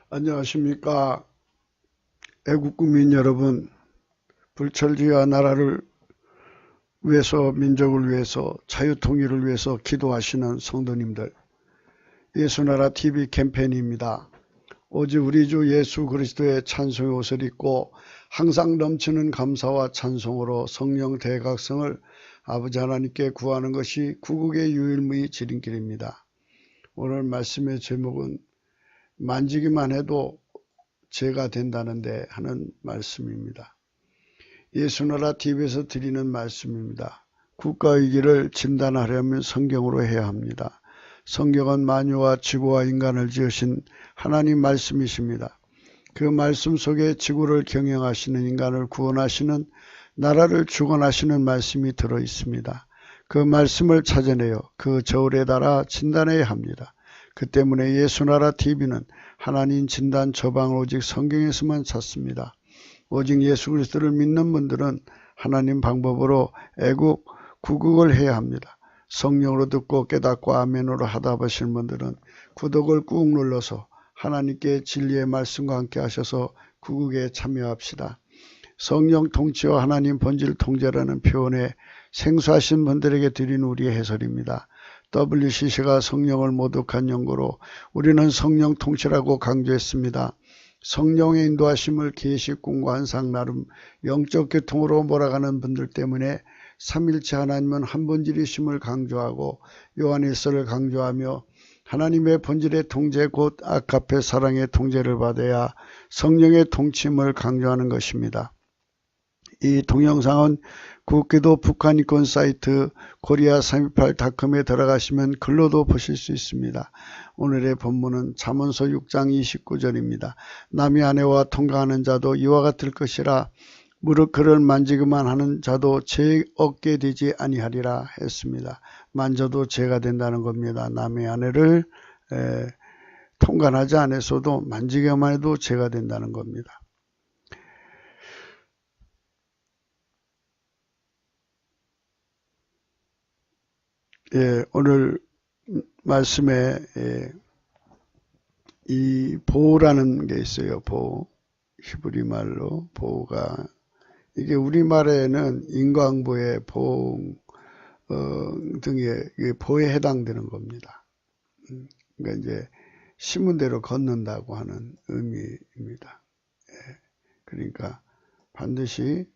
안녕하십니까. 애국국민 여러분, 불철주의와 나라를 위해서, 민족을 위해서, 자유통일을 위해서 기도하시는 성도님들, 예수나라 TV 캠페인입니다. 오직 우리 주 예수 그리스도의 찬송의 옷을 입고 항상 넘치는 감사와 찬송으로 성령 대각성을 아버지 하나님께 구하는 것이 구국의 유일무이 지름길입니다. 오늘 말씀의 제목은 만지기만 해도 죄가 된다는데 하는 말씀입니다. 예수나라 TV에서 드리는 말씀입니다. 국가위기를 진단하려면 성경으로 해야 합니다. 성경은 만유와 지구와 인간을 지으신 하나님 말씀이십니다. 그 말씀 속에 지구를 경영하시는, 인간을 구원하시는, 나라를 주관하시는 말씀이 들어있습니다. 그 말씀을 찾아내어 그 저울에 달아 진단해야 합니다. 그 때문에 예수나라 TV는 하나님 진단 처방을 오직 성경에서만 찾습니다. 오직 예수 그리스도를 믿는 분들은 하나님 방법으로 애국, 구국을 해야 합니다. 성령으로 듣고 깨닫고 아멘으로 하답하시는 분들은 구독을 꾹 눌러서 하나님께 진리의 말씀과 함께 하셔서 구국에 참여합시다. 성령 통치와 하나님 본질 통제라는 표현에 생소하신 분들에게 드린 우리의 해설입니다. WCC가 성령을 모독한 연구로 우리는 성령 통치라고 강조했습니다. 성령의 인도하심을 계시 공부한상 나름 영적 교통으로 몰아가는 분들 때문에 삼일체 하나님은 한 본질이심을 강조하고 요한일서를 강조하며 하나님의 본질의 통제 곧 아가페 사랑의 통제를 받아야 성령의 통치임을 강조하는 것입니다. 이 동영상은 국기도 북한인권 사이트 korea328.com에 들어가시면 글로도 보실 수 있습니다. 오늘의 본문은 잠언서 6장 29절입니다. 남의 아내와 통가하는 자도 이와 같을 것이라 무릇 그를 만지기만 하는 자도 죄 얻게 되지 아니하리라 했습니다. 만져도 죄가 된다는 겁니다. 남의 아내를 통간하지 않았어도 만지기만 해도 죄가 된다는 겁니다. 오늘 말씀에 이 보호라는 게 있어요. 보호. 히브리 말로 보호가 이게 우리말에는 인과응보의 보호 등의 보호에 해당되는 겁니다. 그러니까 이제 신문대로 걷는다고 하는 의미입니다. 그러니까 반드시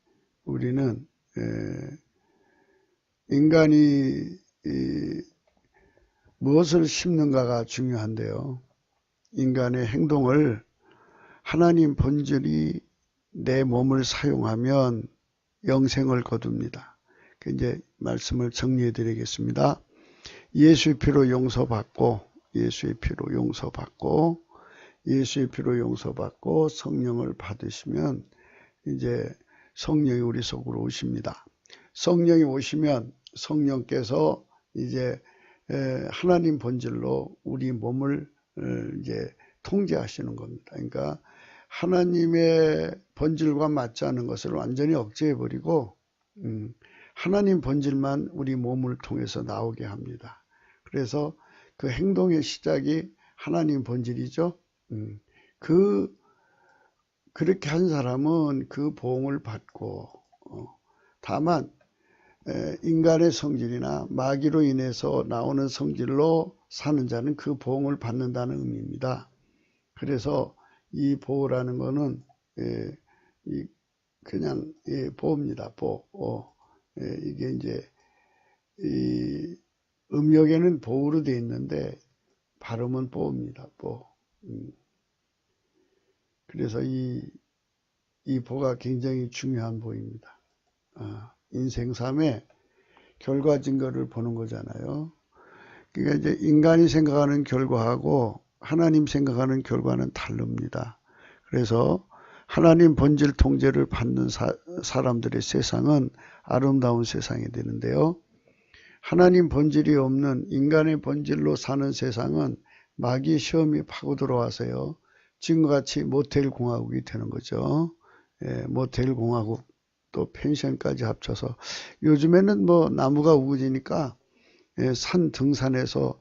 우리는 인간이 무엇을 심는가가 중요한데요. 인간의 행동을 하나님 본질이 내 몸을 사용하면 영생을 거둡니다. 이제 말씀을 정리해 드리겠습니다. 예수의 피로 용서받고 예수의 피로 용서받고 예수의 피로 용서받고 성령을 받으시면 이제 성령이 우리 속으로 오십니다. 성령이 오시면 성령께서 이제 하나님 본질로 우리 몸을 이제 통제하시는 겁니다. 그러니까 하나님의 본질과 맞지 않는 것을 완전히 억제해버리고 하나님 본질만 우리 몸을 통해서 나오게 합니다. 그래서 그 행동의 시작이 하나님 본질이죠. 그렇게 한 사람은 그 보응을 받고 다만 인간의 성질이나 마귀로 인해서 나오는 성질로 사는 자는 그 보응을 받는다는 의미입니다. 그래서 이 보호라는 거는 그냥 보호입니다. 보호. 이게 이제 이 음역에는 보호로 되어 있는데 발음은 보호입니다. 보호. 그래서 이 보호가 굉장히 중요한 보호입니다. 인생 삶의 결과 증거를 보는 거잖아요. 그러니까 이제 인간이 생각하는 결과하고 하나님 생각하는 결과는 다릅니다. 그래서 하나님 본질 통제를 받는 사람들의 세상은 아름다운 세상이 되는데요. 하나님 본질이 없는 인간의 본질로 사는 세상은 마귀 시험이 파고 들어와서요. 지금과 같이 모텔 공화국이 되는 거죠. 모텔 공화국 또 펜션까지 합쳐서 요즘에는 뭐 나무가 우거지니까 산 등산에서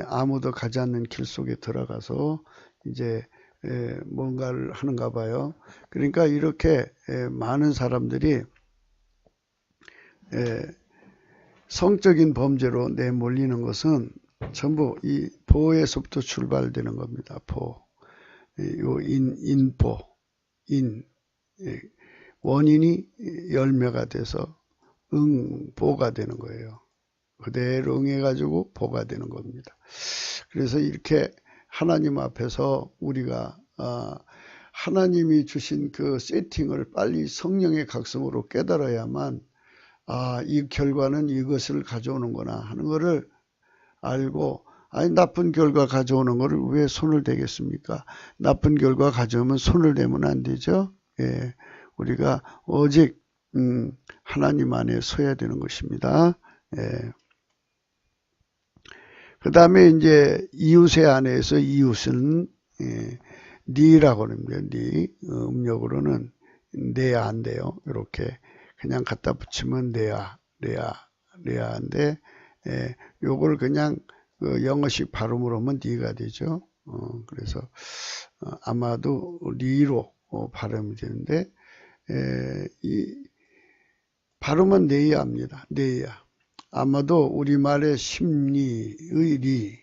아무도 가지 않는 길 속에 들어가서 이제 뭔가를 하는가 봐요. 그러니까 이렇게 많은 사람들이 성적인 범죄로 내몰리는 것은 전부 이 보에서부터 출발되는 겁니다. 보. 요 인보. 원인이 열매가 돼서 보가 되는 거예요. 그대로 응해가지고 보가 되는 겁니다. 그래서 이렇게 하나님 앞에서 우리가 하나님이 주신 그 세팅을 빨리 성령의 각성으로 깨달아야만 이 결과는 이것을 가져오는구나 하는 것을 알고 나쁜 결과 가져오는 것을 왜 손을 대겠습니까? 나쁜 결과 가져오면 손을 대면 안 되죠. 예, 우리가 오직 하나님 안에 서야 되는 것입니다. 예. 그 다음에 이제 이웃의 안에서 이웃은 니라고 합니다. 니 음력으로는 내야 안 돼요. 이렇게 그냥 갖다 붙이면 레아인데 요걸 그냥 그 영어식 발음으로 하면 니가 되죠. 그래서 아마도 리로 발음이 되는데 이 발음은 네야입니다. 네야. 아마도 우리말의 심리의 리,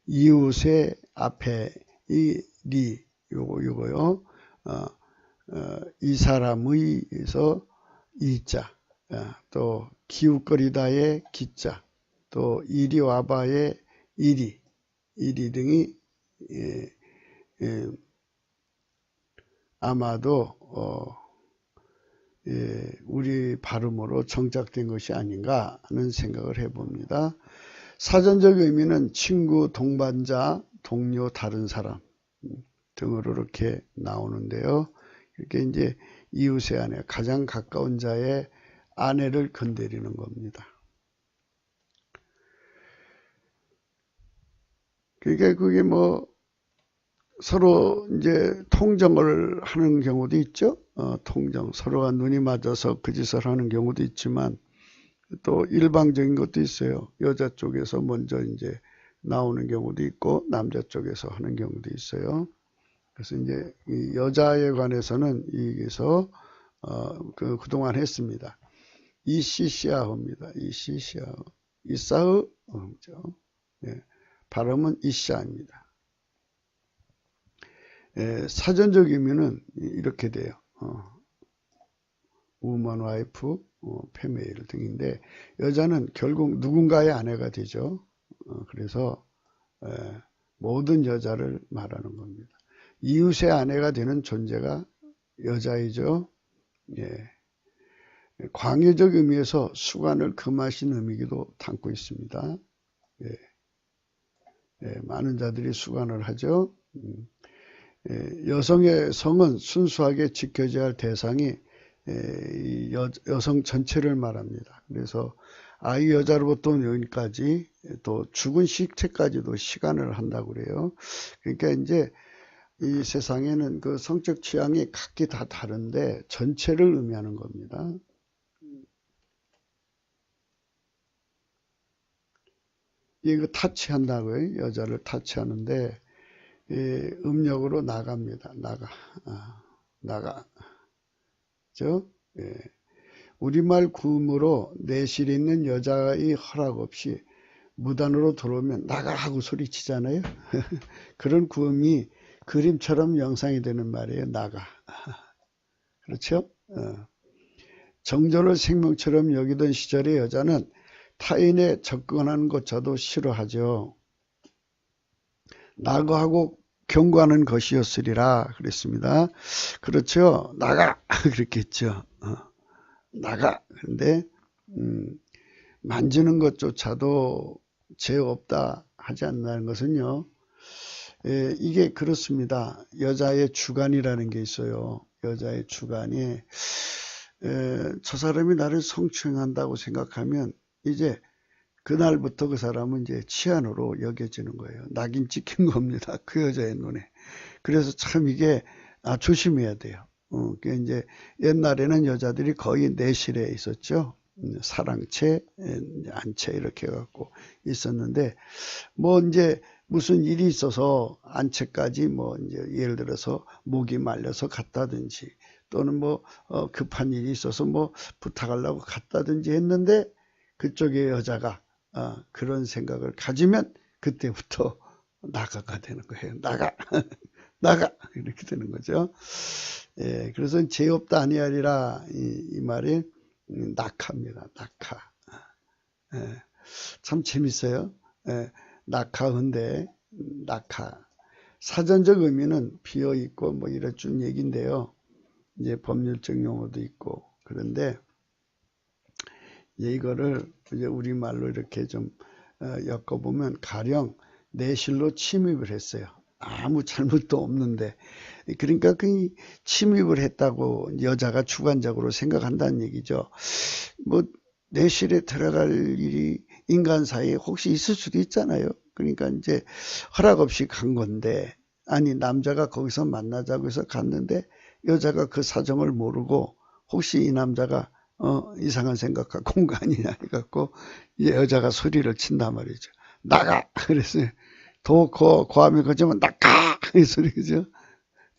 이웃의 앞에 이 리, 요거요. 이 사람의에서 이자, 또 기웃거리다의 기자, 또 이리 와봐의 이리 등이 아마도 우리 발음으로 정착된 것이 아닌가 하는 생각을 해봅니다. 사전적 의미는 친구, 동반자, 동료, 다른 사람 등으로 이렇게 나오는데요. 이렇게 이제 이웃의 아내, 가장 가까운 자의 아내를 건드리는 겁니다. 그러니까 그게 뭐 서로 이제 통정을 하는 경우도 있죠. 통정. 서로가 눈이 맞아서 그 짓을 하는 경우도 있지만 또 일방적인 것도 있어요. 여자 쪽에서 먼저 이제 나오는 경우도 있고 남자 쪽에서 하는 경우도 있어요. 그래서 이제 이 여자에 관해서는 여기서 그동안 했습니다. 이시시아입니다. 이시시아. 이사흐죠. 네. 발음은 이샤입니다. 사전적 의미는 이렇게 돼요. 우먼, 와이프, 페메일 등인데 여자는 결국 누군가의 아내가 되죠. 그래서 모든 여자를 말하는 겁니다. 이웃의 아내가 되는 존재가 여자이죠. 예. 광의적 의미에서 수관을 금하신 의미기도 담고 있습니다. 예. 많은 자들이 수관을 하죠. 여성의 성은 순수하게 지켜져야 할 대상이 여성 전체를 말합니다. 그래서 아이 여자로부터 여인까지 또 죽은 시체까지도 시간을 한다고 그래요. 그러니까 이제 이 세상에는 그 성적 취향이 각기 다 다른데 전체를 의미하는 겁니다. 이거 타치한다고요. 여자를 타치하는데 음력으로 나갑니다. 나가. 우리말 구음으로 내실 있는 여자의 허락 없이 무단으로 들어오면 나가 하고 소리치잖아요. 그런 구음이 그림처럼 영상이 되는 말이에요. 나가. 그렇죠? 정조를 생명처럼 여기던 시절의 여자는 타인에 접근하는 것조차도 싫어하죠. 나가하고 경고하는 것이었으리라 그랬습니다. 그렇죠. 나가 그렇게 했죠. 나가. 그런데 만지는 것조차도 죄 없다 하지 않는 것은요. 이게 그렇습니다. 여자의 주관이라는 게 있어요. 여자의 주관이 저 사람이 나를 성추행한다고 생각하면 이제 그날부터 그 사람은 이제 치안으로 여겨지는 거예요. 낙인 찍힌 겁니다. 그 여자의 눈에. 그래서 참 이게 조심해야 돼요. 그게 이제 옛날에는 여자들이 거의 내실에 있었죠. 사랑채, 안채 이렇게 해갖고 있었는데 뭐 이제 무슨 일이 있어서 안채까지 뭐 이제 예를 들어서 목이 말려서 갔다든지 또는 뭐 급한 일이 있어서 뭐 부탁하려고 갔다든지 했는데 그쪽의 여자가 그런 생각을 가지면 그때부터 나가가 되는 거예요. 나가 나가 이렇게 되는 거죠. 예, 그래서 죄 없다 아니하리라 이 말이 낙하입니다. 낙하. 예, 참 재밌어요. 예, 낙하인데 낙하. 사전적 의미는 비어 있고 뭐 이런 쭉 얘기인데요. 이제 법률적 용어도 있고 그런데 이제 이거를 이제 우리말로 이렇게 좀 엮어보면 가령 내실로 침입을 했어요. 아무 잘못도 없는데 그러니까 그 침입을 했다고 여자가 주관적으로 생각한다는 얘기죠. 뭐 내실에 들어갈 일이 인간 사이에 혹시 있을 수도 있잖아요. 그러니까 이제 허락 없이 간 건데 아니 남자가 거기서 만나자고 해서 갔는데 여자가 그 사정을 모르고 혹시 이 남자가 이상한 생각 갖고 온 거 아니냐 해갖고 여자가 소리를 친단 말이죠. 나가! 그랬어요. 고함이 거지면 나가! 이 소리죠.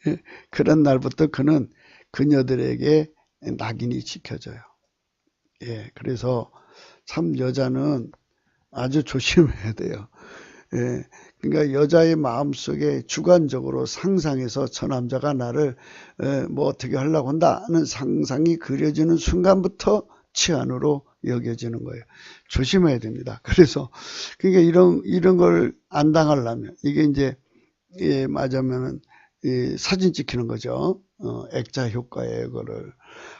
예, 그런 날부터 그는 그녀들에게 낙인이 찍혀져요. 예, 그래서 참 여자는 아주 조심해야 돼요. 예, 그러니까 여자의 마음속에 주관적으로 상상해서 저 남자가 나를 뭐 어떻게 하려고 한다는 상상이 그려지는 순간부터 치안으로 여겨지는 거예요. 조심해야 됩니다. 그래서 그러니까 이런 걸 안 당하려면 이게 이제 맞으면은 사진 찍히는 거죠. 액자 효과예요. 이거를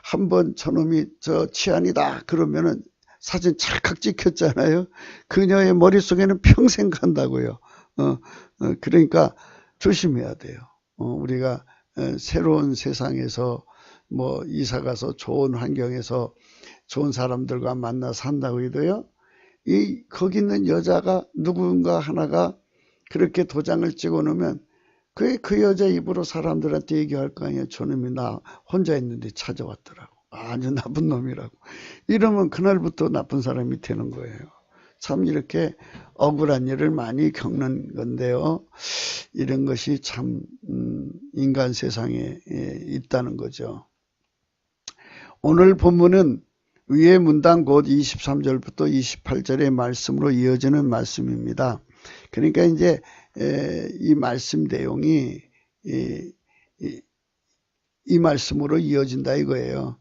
한번 저놈이 저 치안이다 그러면은 사진 찰칵 찍혔잖아요. 그녀의 머릿속에는 평생 간다고요. 그러니까 조심해야 돼요. 우리가 새로운 세상에서 뭐 이사 가서 좋은 환경에서 좋은 사람들과 만나 산다고 해도요. 거기 있는 여자가 누군가 하나가 그렇게 도장을 찍어 놓으면 그 여자 입으로 사람들한테 얘기할 거 아니에요. 저놈이 나 혼자 있는데 찾아왔더라고. 아주 나쁜 놈이라고. 이러면 그날부터 나쁜 사람이 되는 거예요. 참 이렇게 억울한 일을 많이 겪는 건데요. 이런 것이 참 인간 세상에 있다는 거죠. 오늘 본문은 위의 문단 곧 23절부터 28절의 말씀으로 이어지는 말씀입니다. 그러니까 이제 이 말씀 내용이 이 말씀으로 이어진다 이거예요.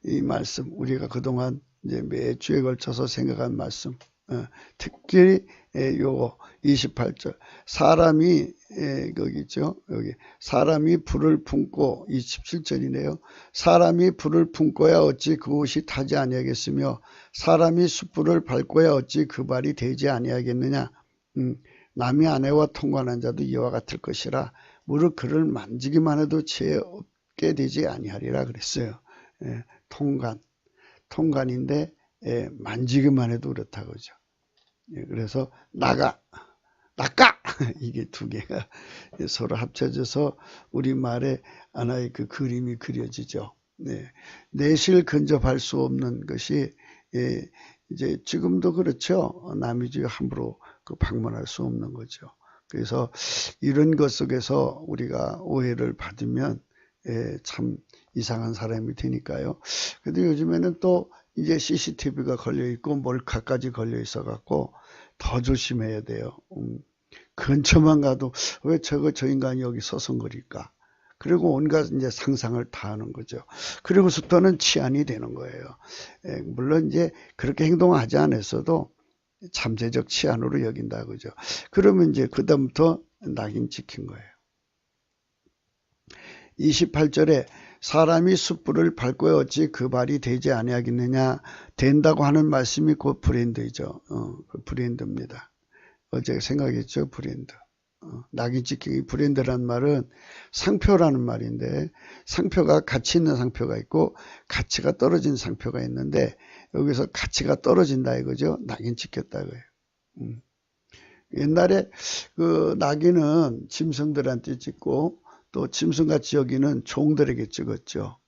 이 말씀 우리가 그동안 이제 몇 주에 걸쳐서 생각한 말씀, 특히 요거 28절 사람이 거기 있죠. 여기 사람이 불을 품고 27절이네요. 사람이 불을 품고야 어찌 그곳이 타지 아니하겠으며 사람이 숯불을 밟고야 어찌 그 발이 되지 아니하겠느냐. 남의 아내와 통관한 자도 이와 같을 것이라 무릇 그를 만지기만 해도 죄 없게 되지 아니하리라 그랬어요. 통관인데 만지기만 해도 그렇다고 그러죠. 그래서 나가 이게 두 개가 서로 합쳐져서 우리말에 하나의 그 그림이 그려지죠. 내실 근접할 수 없는 것이 이제 지금도 그렇죠. 남의 집에 함부로 방문할 수 없는 거죠. 그래서 이런 것 속에서 우리가 오해를 받으면 참 이상한 사람이 되니까요. 근데 요즘에는 또 이제 CCTV가 걸려 있고 몰카까지 걸려 있어 갖고 더 조심해야 돼요. 근처만 가도 왜 저 인간이 여기 서성거릴까? 그리고 온갖 이제 상상을 다 하는 거죠. 그리고부터는 치안이 되는 거예요. 물론 이제 그렇게 행동하지 않았어도 잠재적 치안으로 여긴다 그죠. 그러면 이제 그다음부터 낙인 찍힌 거예요. 28절에 사람이 숯불을 밟고 어찌 그 발이 되지 아니하겠느냐. 된다고 하는 말씀이 곧 브랜드이죠. 그 브랜드입니다. 어제 생각했죠. 브랜드. 낙인 찍히기. 브랜드란 말은 상표라는 말인데 상표가 가치 있는 상표가 있고 가치가 떨어진 상표가 있는데 여기서 가치가 떨어진다 이거죠. 낙인 찍혔다 이거예요. 옛날에 그 낙인은 짐승들한테 찍고 또 짐승같이 여기는 종들에게 찍었죠.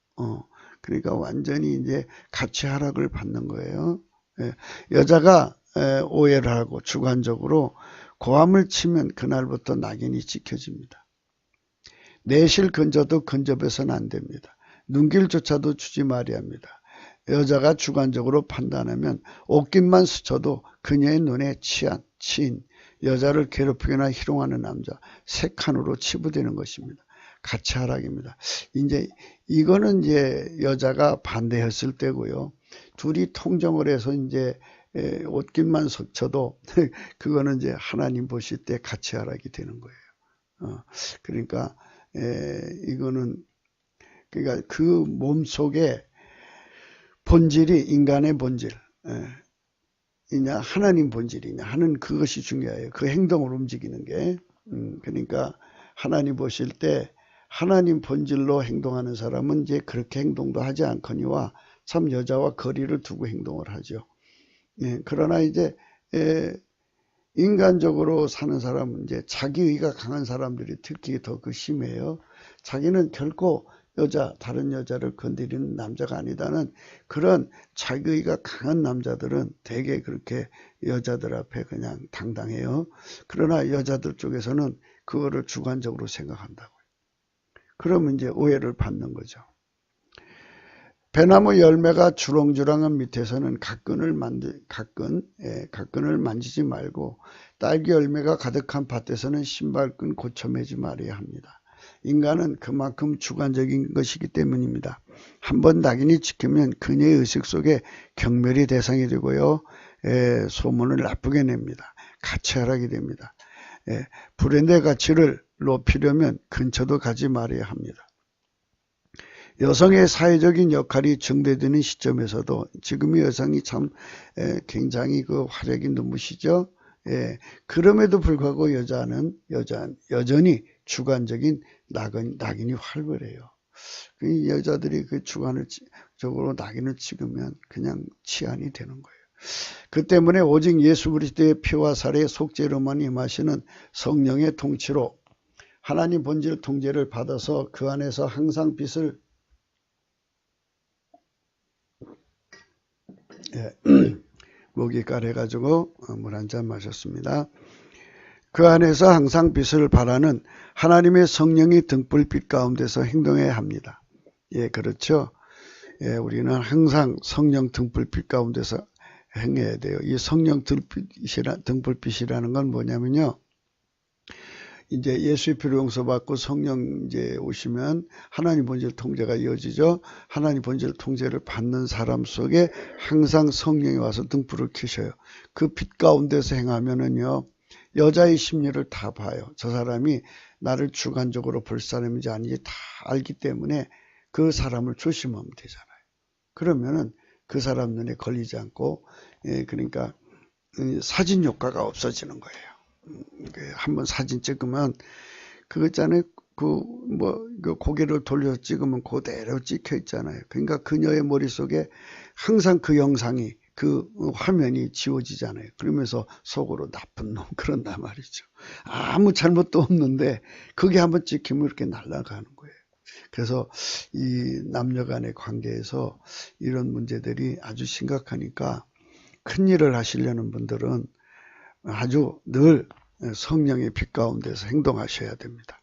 그러니까 완전히 이제 가치 하락을 받는 거예요. 여자가 오해를 하고 주관적으로 고함을 치면 그날부터 낙인이 찍혀집니다. 내실 근접도 근접해서는 안 됩니다. 눈길조차도 주지 말아야 합니다. 여자가 주관적으로 판단하면 옷깃만 스쳐도 그녀의 눈에 치인 여자를 괴롭히거나 희롱하는 남자 3칸으로 치부되는 것입니다. 같이 하락입니다. 이제 이거는 이제 여자가 반대했을 때고요. 둘이 통정을 해서 이제 옷깃만 스쳐도 그거는 이제 하나님 보실 때 같이 하락이 되는 거예요. 그러니까 이거는 그러니까 그 몸속에 본질이 인간의 본질, 이냐 하나님 본질이냐 하는 그것이 중요해요. 그 행동을 움직이는 게. 그러니까 하나님 보실 때 하나님 본질로 행동하는 사람은 이제 그렇게 행동도 하지 않거니와 참 여자와 거리를 두고 행동을 하죠. 그러나 이제 인간적으로 사는 사람은 이제 자기의가 강한 사람들이 특히 더 그 심해요. 자기는 결코 다른 여자를 건드리는 남자가 아니다는 그런 자기의가 강한 남자들은 되게 그렇게 여자들 앞에 그냥 당당해요. 그러나 여자들 쪽에서는 그거를 주관적으로 생각한다고요. 그러면 이제 오해를 받는 거죠. 배나무 열매가 주렁주렁한 밑에서는 가끈을 만지지 말고 딸기 열매가 가득한 밭에서는 신발끈 고쳐매지 말아야 합니다. 인간은 그만큼 주관적인 것이기 때문입니다. 한번 낙인이 찍히면 그녀의 의식 속에 경멸이 대상이 되고요. 소문을 나쁘게 냅니다. 같이 하락이 됩니다. 브랜드의 가치를 높이려면 근처도 가지 말아야 합니다. 여성의 사회적인 역할이 증대되는 시점에서도 지금의 여성이 참 굉장히 그 화력이 눈부시죠. 그럼에도 불구하고 여자는 여전히 주관적인 낙인이 활발해요. 그 여자들이 그 주관적으로 낙인을 찍으면 그냥 치안이 되는 거예요. 그 때문에 오직 예수 그리스도의 피와 살의 속죄로만 임하시는 성령의 통치로 하나님 본질 통제를 받아서 그 안에서 항상 빛을 목이 가래가지고 물 한 잔 마셨습니다. 그 안에서 항상 빛을 발하는 하나님의 성령이 등불빛 가운데서 행동해야 합니다. 그렇죠. 우리는 항상 성령 등불빛 가운데서 행해야 돼요. 이 성령 등불빛이라는 건 뭐냐면요. 이제 예수의 피로 용서받고 성령 이제 오시면 하나님 본질 통제가 이어지죠. 하나님 본질 통제를 받는 사람 속에 항상 성령이 와서 등불을 켜셔요. 그 빛 가운데서 행하면은요. 여자의 심리를 다 봐요. 저 사람이 나를 주관적으로 볼 사람인지 아닌지 다 알기 때문에 그 사람을 조심하면 되잖아요. 그러면은 그 사람 눈에 걸리지 않고 그러니까 사진 효과가 없어지는 거예요. 한번 사진 찍으면 그거 있잖아요. 그 고개를 돌려서 찍으면 그대로 찍혀 있잖아요. 그러니까 그녀의 머릿속에 항상 그 영상이 그 화면이 지워지잖아요. 그러면서 속으로 나쁜 놈 그런단 말이죠. 아무 잘못도 없는데 그게 한번 찍히면 이렇게 날아가는 거예요. 그래서 이 남녀 간의 관계에서 이런 문제들이 아주 심각하니까 큰일을 하시려는 분들은 아주 늘 성령의 빛 가운데서 행동하셔야 됩니다.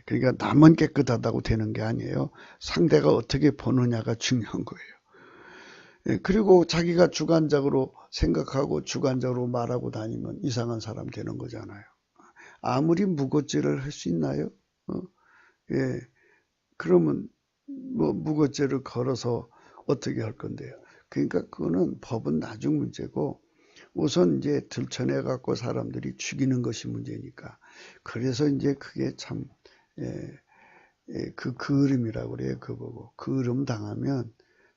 그러니까 남은 깨끗하다고 되는 게 아니에요. 상대가 어떻게 보느냐가 중요한 거예요. 그리고 자기가 주관적으로 생각하고 주관적으로 말하고 다니면 이상한 사람 되는 거잖아요. 아무리 무고죄를 할 수 있나요? 그러면 뭐 무고죄를 걸어서 어떻게 할 건데요? 그러니까 그거는 법은 나중 문제고 우선 이제 들춰내 갖고 사람들이 죽이는 것이 문제니까. 그래서 이제 그게 참 그 그을음이라고 그래요. 그거고 그을음 당하면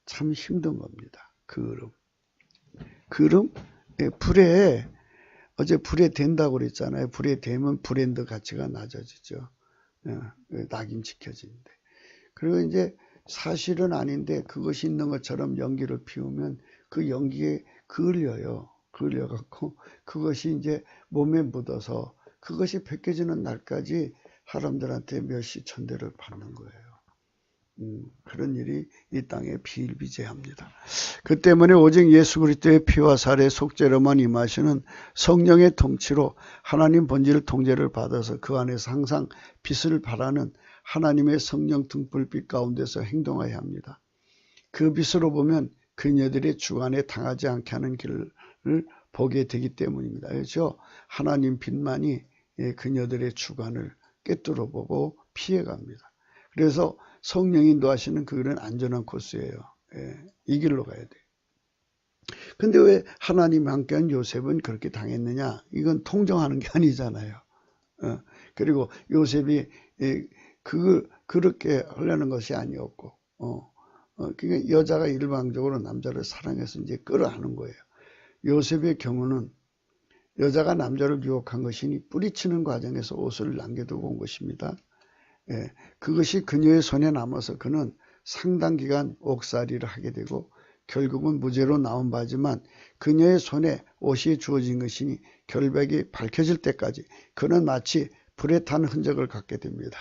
참 힘든 겁니다. 그을음 불에 어제 불에 된다고 그랬잖아요. 불에 되면 브랜드 가치가 낮아지죠. 낙인 지켜지는데. 그리고 이제 사실은 아닌데 그것이 있는 것처럼 연기를 피우면 그 연기에 그을려갖고 그것이 이제 몸에 묻어서 그것이 벗겨지는 날까지 사람들한테 멸시 천대를 받는 거예요. 그런 일이 이 땅에 비일비재합니다. 그 때문에 오직 예수 그리스도의 피와 살의 속죄로만 임하시는 성령의 통치로 하나님 본질 통제를 받아서 그 안에서 항상 빛을 발하는 하나님의 성령 등불빛 가운데서 행동해야 합니다. 그 빛으로 보면 그녀들의 주관에 당하지 않게 하는 길을 보게 되기 때문입니다. 그렇죠? 하나님 빛만이 그녀들의 주관을 꿰뚫어 보고 피해갑니다. 그래서 성령이 인도하시는 그 길은 안전한 코스예요. 이 길로 가야 돼요. 근데 왜 하나님이 함께한 요셉은 그렇게 당했느냐? 이건 통정하는 게 아니잖아요. 그리고 요셉이 그렇게 하려는 것이 아니었고, 그러니까 여자가 일방적으로 남자를 사랑해서 이제 끌어안은 거예요. 요셉의 경우는 여자가 남자를 유혹한 것이니 뿌리치는 과정에서 옷을 남겨두고 온 것입니다. 그것이 그녀의 손에 남아서 그는 상당 기간 옥살이를 하게 되고 결국은 무죄로 나온 바지만 그녀의 손에 옷이 주어진 것이니 결백이 밝혀질 때까지 그는 마치 불에 탄 흔적을 갖게 됩니다.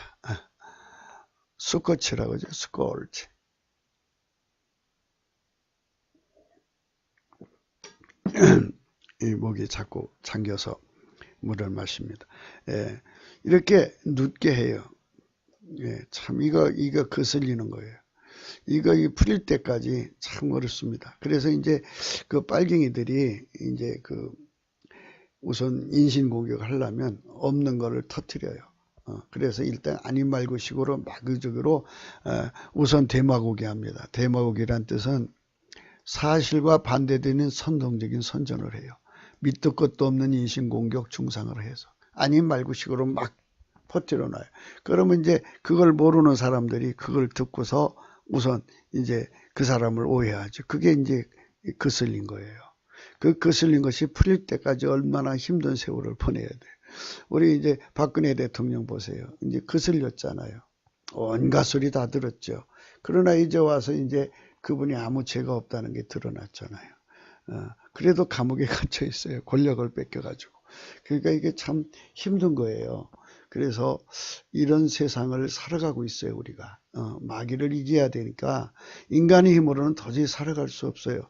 스코치라고 하죠. 스코치. 이 목이 자꾸 잠겨서 물을 마십니다. 이렇게 눕게 해요. 참 이거 거슬리는 거예요. 이거 풀릴 때까지 참 어렵습니다. 그래서 이제 그 빨갱이들이 이제 우선 인신공격을 하려면 없는 거를 터뜨려요. 그래서 일단 아닌 말고식으로 마구적으로 우선 데마고기 합니다. 데마고기란 뜻은 사실과 반대되는 선동적인 선전을 해요. 밑도 끝도 없는 인신공격 중상을 해서 아닌 말고식으로 막 퍼뜨려 놔요. 그러면 이제 그걸 모르는 사람들이 그걸 듣고서 우선 이제 그 사람을 오해하죠. 그게 이제 거슬린 거예요. 그 거슬린 것이 풀릴 때까지 얼마나 힘든 세월을 보내야 돼요. 우리 이제 박근혜 대통령 보세요. 이제 거슬렸잖아요. 온갖 소리 다 들었죠. 그러나 이제 와서 이제 그분이 아무 죄가 없다는 게 드러났잖아요. 그래도 감옥에 갇혀 있어요. 권력을 뺏겨가지고. 그러니까 이게 참 힘든 거예요. 그래서 이런 세상을 살아가고 있어요, 우리가. 마귀를 이겨야 되니까 인간의 힘으로는 도저히 살아갈 수 없어요.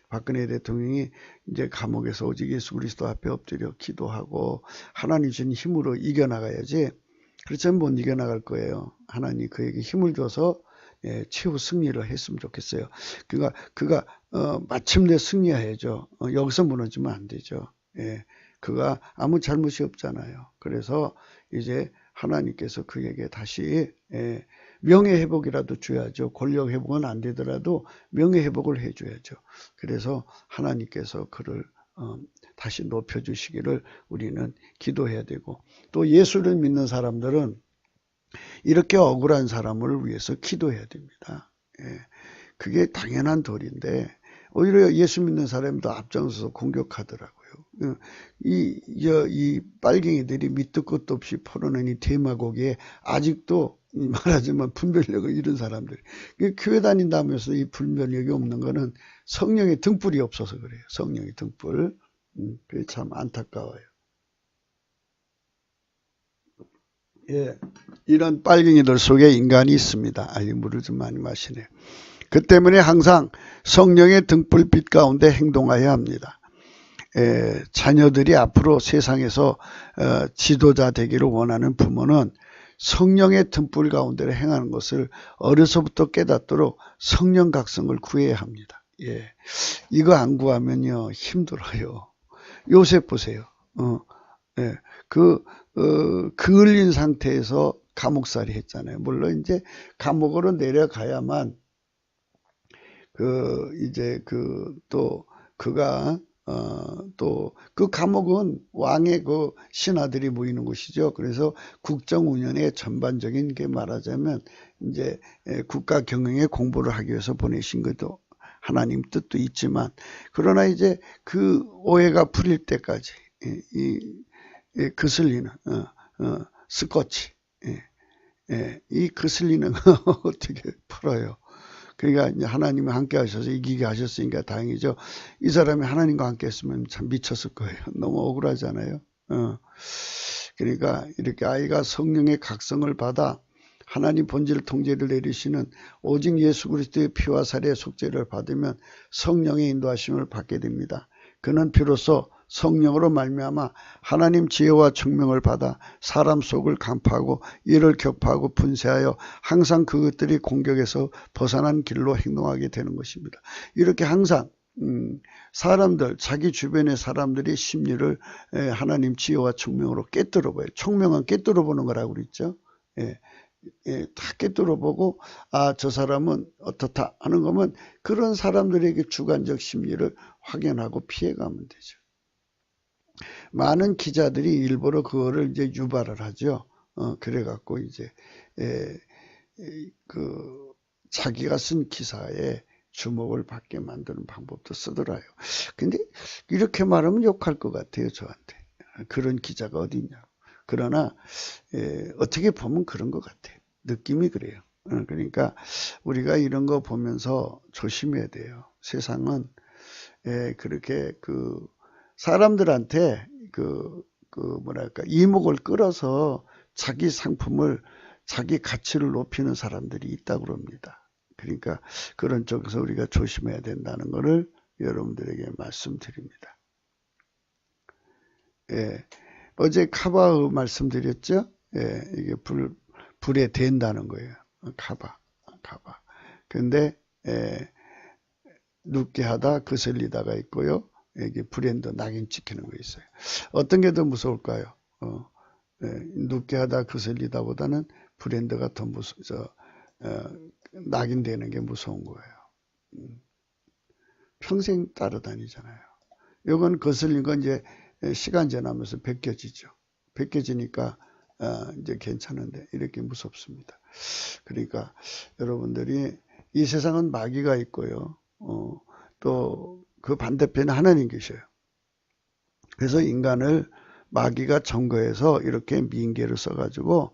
박근혜 대통령이 이제 감옥에서 오직 예수 그리스도 앞에 엎드려 기도하고 하나님 주신 힘으로 이겨나가야지. 그렇지만 못 이겨나갈 거예요. 하나님 그에게 힘을 줘서 최후 승리를 했으면 좋겠어요. 그가 마침내 승리해야죠. 여기서 무너지면 안 되죠. 그가 아무 잘못이 없잖아요. 그래서 이제 하나님께서 그에게 다시 명예회복이라도 줘야죠. 권력회복은 안 되더라도 명예회복을 해줘야죠. 그래서 하나님께서 그를 다시 높여주시기를 우리는 기도해야 되고, 또 예수를 믿는 사람들은 이렇게 억울한 사람을 위해서 기도해야 됩니다. 그게 당연한 도리인데 오히려 예수 믿는 사람이 더 앞장서서 공격하더라고요. 이 빨갱이들이 밑도 끝도 없이 풀어낸 이 데마고기에 아직도 말하자면 분별력을 잃은 사람들이, 교회 다닌다면서 이 분별력이 없는 거는 성령의 등불이 없어서 그래요. 성령의 등불. 그게 참 안타까워요. 이런 빨갱이들 속에 인간이 있습니다. 물을 좀 많이 마시네요. 그 때문에 항상 성령의 등불빛 가운데 행동해야 합니다. 자녀들이 앞으로 세상에서 지도자 되기를 원하는 부모는 성령의 등불 가운데 행하는 것을 어려서부터 깨닫도록 성령 각성을 구해야 합니다. 이거 안 구하면요 힘들어요. 요셉 보세요. 그을린 상태에서 감옥살이 했잖아요. 물론 이제 감옥으로 내려가야만 또 그 감옥은 왕의 그 신하들이 모이는 곳이죠. 그래서 국정 운영의 전반적인 게 말하자면 이제 국가 경영의 공부를 하기 위해서 보내신 것도 하나님 뜻도 있지만, 그러나 이제 그 오해가 풀릴 때까지 거슬리는 스코치, 이 거슬리는 어떻게 풀어요? 그러니까 이제 하나님이 함께 하셔서 이기게 하셨으니까 다행이죠. 이 사람이 하나님과 함께 했으면 참 미쳤을 거예요. 너무 억울하잖아요. 그러니까 이렇게 아이가 성령의 각성을 받아 하나님 본질 통제를 내리시는 오직 예수 그리스도의 피와 살의 속죄를 받으면 성령의 인도하심을 받게 됩니다. 그는 비로소 성령으로 말미암아 하나님 지혜와 총명을 받아 사람 속을 간파하고 이를 격파하고 분쇄하여 항상 그것들이 공격에서 벗어난 길로 행동하게 되는 것입니다. 이렇게 항상 사람들, 자기 주변의 사람들이 심리를 하나님 지혜와 총명으로 깨뜨려 봐요. 총명은 깨뜨려 보는 거라고 그랬죠. 다 깨뜨려 보고 저 사람은 어떻다 하는 거면 그런 사람들에게 주관적 심리를 확인하고 피해가면 되죠. 많은 기자들이 일부러 그거를 이제 유발을 하죠. 그래갖고 이제 자기가 쓴 기사에 주목을 받게 만드는 방법도 쓰더라요. 근데 이렇게 말하면 욕할 것 같아요, 저한테. 그런 기자가 어디 있냐. 그러나 어떻게 보면 그런 것 같아요. 느낌이 그래요. 그러니까 우리가 이런 거 보면서 조심해야 돼요. 세상은 그렇게 사람들한테 뭐랄까 이목을 끌어서 자기 상품을 자기 가치를 높이는 사람들이 있다고 그럽니다. 그러니까 그런 쪽에서 우리가 조심해야 된다는 것을 여러분들에게 말씀드립니다. 어제 카바 말씀드렸죠? 이게 불에 댄다는 거예요. 카바. 근데 눕게 하다 거슬리다가 있고요. 이게 불엔도 낙인 찍히는 거 있어요. 어떤 게 더 무서울까요? 눕게 하다 거슬리다 보다는 불엔드가 더 낙인 되는 게 무서운 거예요. 평생 따라다니잖아요. 이건 거슬린 건 이제 시간 지나면서 벗겨지죠. 벗겨지니까 이제 괜찮은데 이렇게 무섭습니다. 그러니까 여러분들이 이 세상은 마귀가 있고요. 또 그 반대편에 하나님 계셔요. 그래서 인간을 마귀가 점거해서 이렇게 민계를 써가지고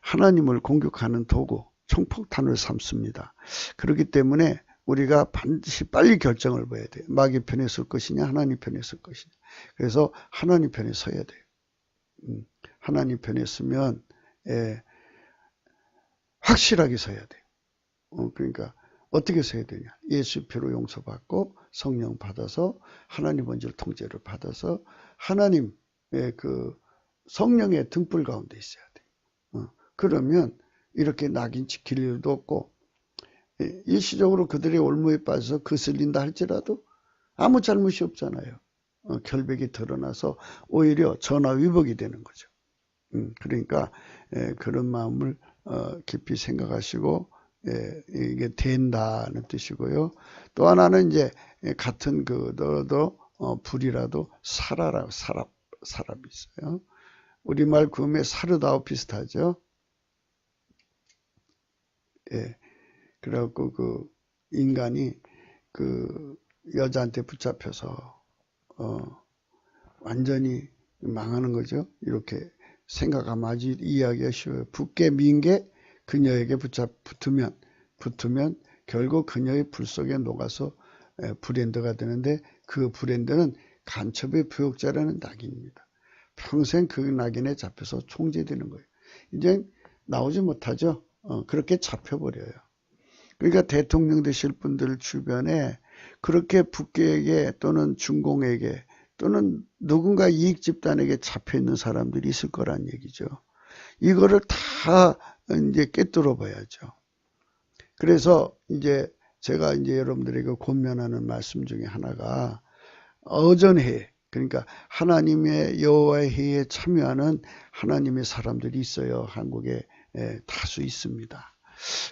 하나님을 공격하는 도구, 총폭탄을 삼습니다. 그렇기 때문에 우리가 반드시 빨리 결정을 봐야 돼요. 마귀 편에 설 것이냐 하나님 편에 설 것이냐. 그래서 하나님 편에 서야 돼요. 하나님 편에 서면 확실하게 서야 돼요. 그러니까 어떻게 서야 되냐. 예수 피로 용서받고 성령 받아서 하나님 본질 통제를 받아서 하나님의 성령의 등불 가운데 있어야 돼요. 그러면 이렇게 낙인 찍힐 일도 없고 일시적으로 그들의 올무에 빠져서 거슬린다 할지라도 아무 잘못이 없잖아요. 결백이 드러나서 오히려 전화위복이 되는 거죠. 그러니까 그런 마음을 깊이 생각하시고 이게 된다는 뜻이고요. 또 하나는 이제 같은 너도 불이라도 살아라 사람이 있어요. 우리말 구음에 사르다오 비슷하죠. 그래갖고 인간이 여자한테 붙잡혀서 완전히 망하는 거죠. 이렇게 생각하면 아주 이해하기가 쉬워요. 붙게 민게 그녀에게 붙으면 결국 그녀의 불 속에 녹아서 불엔드가 되는데 그 불엔드는 간첩의 부역자라는 낙인입니다. 평생 그 낙인에 잡혀서 총재되는 거예요. 이제 나오지 못하죠. 그렇게 잡혀버려요. 그러니까 대통령 되실 분들 주변에 그렇게 북계에게 또는 중공에게 또는 누군가 이익 집단에게 잡혀있는 사람들이 있을 거란 얘기죠. 이거를 다 이제 깨뚫어 봐야죠. 그래서 이제 제가 이제 여러분들에게 권면하는 말씀 중에 하나가 어전회, 그러니까 하나님의 여호와의 회에 참여하는 하나님의 사람들이 있어요. 한국에 다수 있습니다.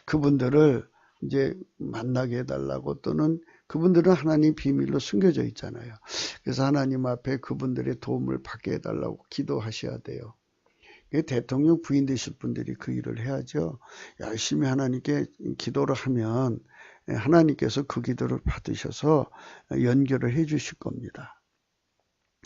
그분들을 이제 만나게 해달라고 또는 그분들은 하나님 비밀로 숨겨져 있잖아요. 그래서 하나님 앞에 그분들의 도움을 받게 해달라고 기도하셔야 돼요. 대통령 부인 되실 분들이 그 일을 해야죠. 열심히 하나님께 기도를 하면 하나님께서 그 기도를 받으셔서 연결을 해 주실 겁니다.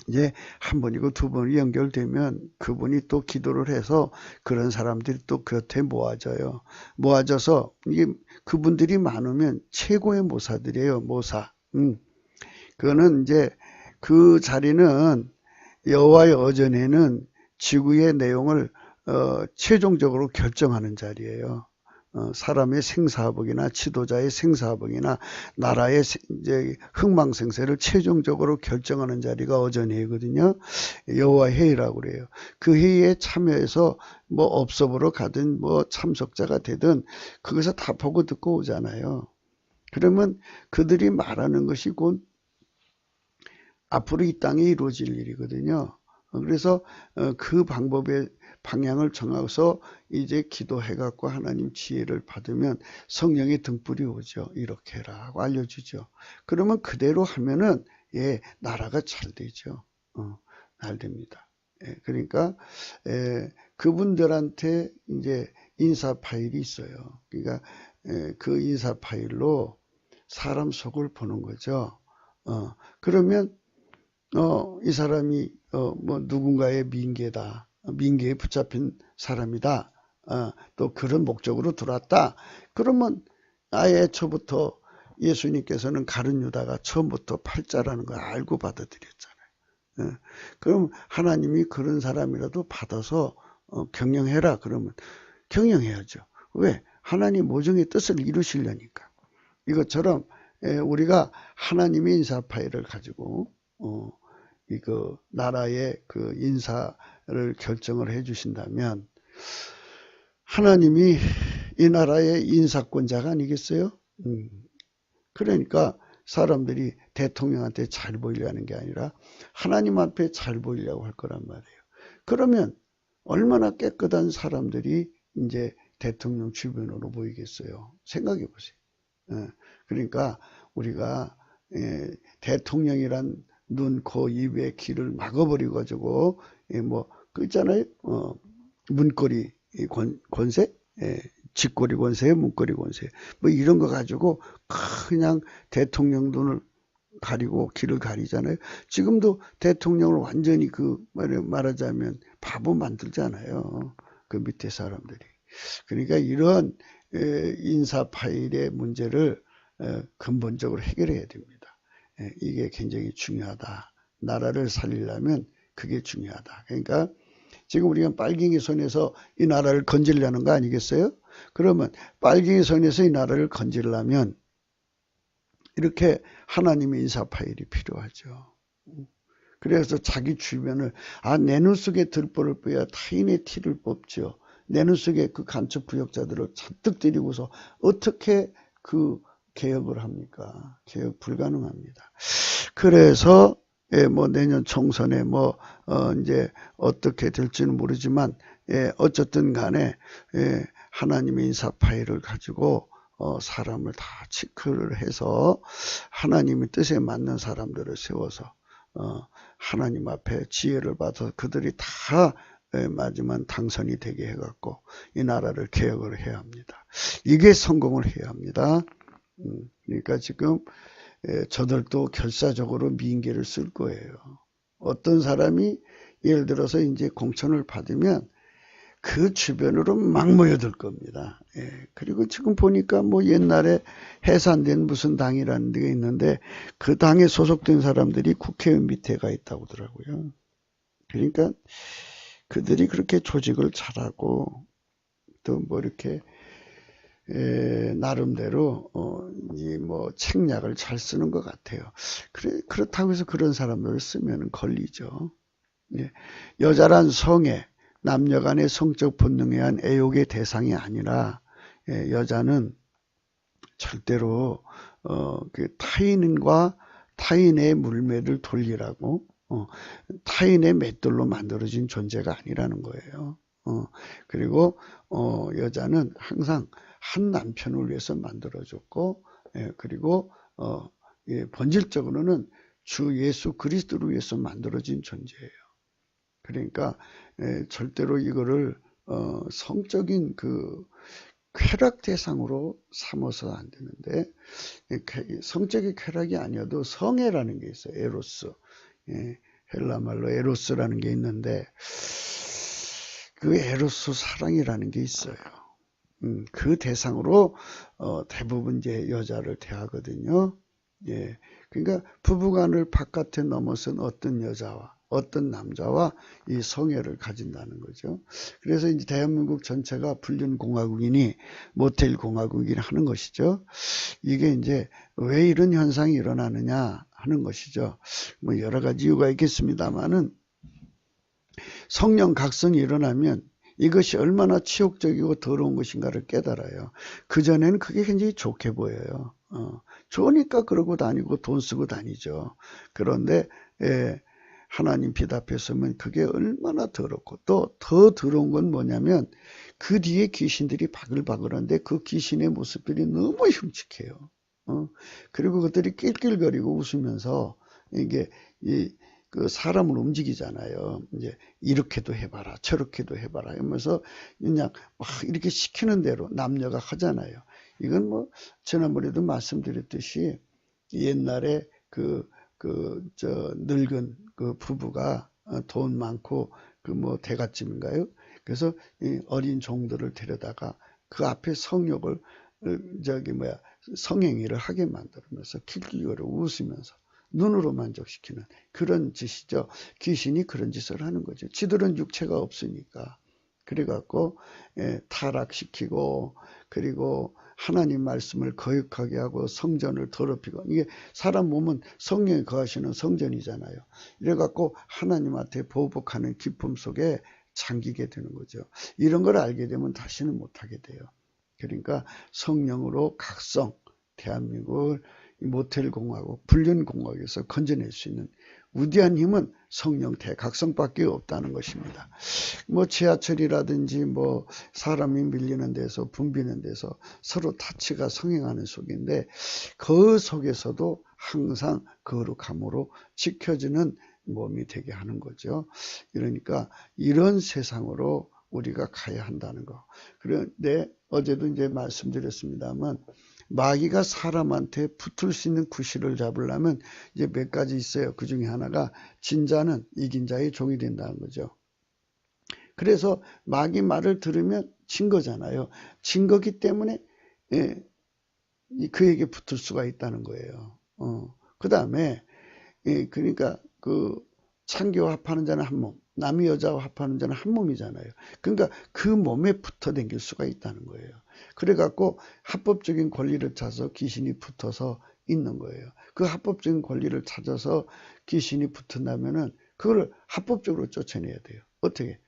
이제 한 번이고 두 번이 연결되면 그분이 또 기도를 해서 그런 사람들이 또 곁에 모아져요. 모아져서 이게 그분들이 많으면 최고의 모사들이에요. 모사. 그거는 이제 그 자리는 여호와의 어전에는 지구의 내용을 최종적으로 결정하는 자리예요. 사람의 생사화복이나 지도자의 생사화복이나 나라의 이제 흥망생쇠를 최종적으로 결정하는 자리가 어전회의거든요. 여호와 회의라고 그래요. 그 회의에 참여해서 뭐 업소보러 가든 뭐 참석자가 되든 거기서 다 보고 듣고 오잖아요. 그러면 그들이 말하는 것이 곧 앞으로 이 땅에 이루어질 일이거든요. 그래서 그 방법의 방향을 정해서 이제 기도해갖고 하나님 지혜를 받으면 성령의 등불이 오죠. 이렇게 해라 하고 알려주죠. 그러면 그대로 하면은 나라가 잘 되죠. 잘 됩니다. 그러니까 그분들한테 이제 인사 파일이 있어요. 그러니까 그 인사 파일로 사람 속을 보는 거죠. 그러면 이 사람이 뭐 누군가의 민계다. 민계에 붙잡힌 사람이다. 또 그런 목적으로 들어왔다. 그러면 아예 처부터 예수님께서는 가룟 유다가 처음부터 팔자라는 걸 알고 받아들였잖아요. 그럼 하나님이 그런 사람이라도 받아서 경영해라. 그러면 경영해야죠. 왜? 하나님 모종의 뜻을 이루시려니까. 이것처럼 우리가 하나님의 인사 파일을 가지고 이거 나라의 그 인사를 결정을 해 주신다면 하나님이 이 나라의 인사권자가 아니겠어요? 그러니까 사람들이 대통령한테 잘 보이려는 게 아니라 하나님 앞에 잘 보이려고 할 거란 말이에요. 그러면 얼마나 깨끗한 사람들이 이제 대통령 주변으로 보이겠어요? 생각해 보세요. 그러니까 우리가 대통령이란 눈, 코, 입의 길을 막아버리고 가지고 뭐 그 있잖아요. 문고리 권세, 쥐꼬리 권세, 문고리 권세, 뭐 이런 거 가지고 그냥 대통령 눈을 가리고 길을 가리잖아요. 지금도 대통령을 완전히 말하자면 바보 만들잖아요. 그 밑에 사람들이. 그러니까 이런 인사 파일의 문제를 근본적으로 해결해야 됩니다. 이게 굉장히 중요하다. 나라를 살리려면 그게 중요하다. 그러니까 지금 우리가 빨갱이 손에서 이 나라를 건지려는 거 아니겠어요? 그러면 빨갱이 손에서 이 나라를 건지려면 이렇게 하나님의 인사 파일이 필요하죠. 그래서 자기 주변을 내 눈 속에 들보를 빼야 타인의 티를 뽑죠. 내 눈 속에 그 간첩 부역자들을 잔뜩 때리고서 어떻게 그 개혁을 합니까? 개혁 불가능합니다. 그래서 뭐 내년 총선에 이제 어떻게 될지는 모르지만 어쨌든 간에 하나님의 인사 파일을 가지고 사람을 다 체크를 해서 하나님의 뜻에 맞는 사람들을 세워서 하나님 앞에 지혜를 받아서 그들이 다 마지막 당선이 되게 해갖고 이 나라를 개혁을 해야 합니다. 이게 성공을 해야 합니다. 그러니까 지금 저들도 결사적으로 민계를 쓸 거예요. 어떤 사람이 예를 들어서 이제 공천을 받으면 그 주변으로 막 모여들 겁니다. 그리고 지금 보니까 뭐 옛날에 해산된 무슨 당이라는 데가 있는데 그 당에 소속된 사람들이 국회의원 밑에 가 있다고 하더라고요. 그러니까 그들이 그렇게 조직을 잘하고 또 뭐 이렇게 나름대로 뭐 책략을 잘 쓰는 것 같아요. 그렇다고 해서 그런 사람들을 쓰면 걸리죠. 여자란 성에 남녀 간의 성적 본능에 의한 애욕의 대상이 아니라 여자는 절대로 그 타인과 타인의 물매를 돌리라고 타인의 맷돌로 만들어진 존재가 아니라는 거예요. 그리고 여자는 항상 한 남편을 위해서 만들어졌고 그리고 본질적으로는 주 예수 그리스도를 위해서 만들어진 존재예요. 그러니까 절대로 이거를 성적인 그 쾌락 대상으로 삼아서 안 되는데 성적인 쾌락이 아니어도 성애라는 게 있어요. 에로스. 헬라 말로 에로스라는 게 있는데 그 에로스 사랑이라는 게 있어요. 그 대상으로 대부분 이제 여자를 대하거든요. 그러니까 부부간을 바깥에 넘어선 어떤 여자와 어떤 남자와 이 성애를 가진다는 거죠. 그래서 이제 대한민국 전체가 불륜공화국이니 모텔공화국이니 하는 것이죠. 이게 이제 왜 이런 현상이 일어나느냐 하는 것이죠. 뭐 여러 가지 이유가 있겠습니다만은 성령 각성이 일어나면 이것이 얼마나 치욕적이고 더러운 것인가를 깨달아요. 그전에는 그게 굉장히 좋게 보여요. 좋으니까 그러고 다니고 돈 쓰고 다니죠. 그런데 하나님 빛 앞에 서면 그게 얼마나 더럽고 또 더 더러운 건 뭐냐면 그 뒤에 귀신들이 바글바글한데 그 귀신의 모습들이 너무 흉측해요. 그리고 그들이 낄낄거리고 웃으면서 이게 그 사람을 움직이잖아요. 이제 이렇게도 해봐라, 저렇게도 해봐라 하면서 그냥 막 이렇게 시키는 대로 남녀가 하잖아요. 이건 뭐 지난번에도 말씀드렸듯이 옛날에 늙은 그 부부가 돈 많고 그 뭐 대갓집인가요? 그래서 이 어린 종들을 데려다가 그 앞에 성욕을 성행위를 하게 만들면서 킬킬거리고 웃으면서 눈으로 만족시키는 그런 짓이죠. 귀신이 그런 짓을 하는 거죠. 지들은 육체가 없으니까. 그래갖고 타락시키고 그리고 하나님 말씀을 거역하게 하고 성전을 더럽히고 이게 사람 몸은 성령이 거하시는 성전이잖아요. 이래갖고 하나님한테 보복하는 기쁨 속에 잠기게 되는 거죠. 이런 걸 알게 되면 다시는 못하게 돼요. 그러니까 성령으로 각성, 대한민국을 모텔공화국, 불륜공화국에서 건져낼 수 있는 위대한 힘은 성령 대각성밖에 없다는 것입니다. 뭐 지하철이라든지 뭐 사람이 밀리는 데서 붐비는 데서 서로 타치가 성행하는 속인데 그 속에서도 항상 거룩함으로 지켜지는 몸이 되게 하는 거죠. 그러니까 이런 세상으로 우리가 가야 한다는 거. 그런데 어제도 이제 말씀드렸습니다만 마귀가 사람한테 붙을 수 있는 구실을 잡으려면 이제 몇 가지 있어요. 그 중에 하나가 진 자는 이긴 자의 종이 된다는 거죠. 그래서 마귀 말을 들으면 진 거잖아요. 진 거기 때문에 그에게 붙을 수가 있다는 거예요. 그 다음에 그러니까 그 창교와 합하는 자는 한 몸, 남의 여자와 합하는 자는 한 몸이잖아요. 그러니까 그 몸에 붙어 댕길 수가 있다는 거예요. 그래갖고 합법적인 권리를 찾아서 귀신이 붙어서 있는 거예요. 그 합법적인 권리를 찾아서 귀신이 붙은다면은 그걸 합법적으로 쫓아내야 돼요. 어떻게?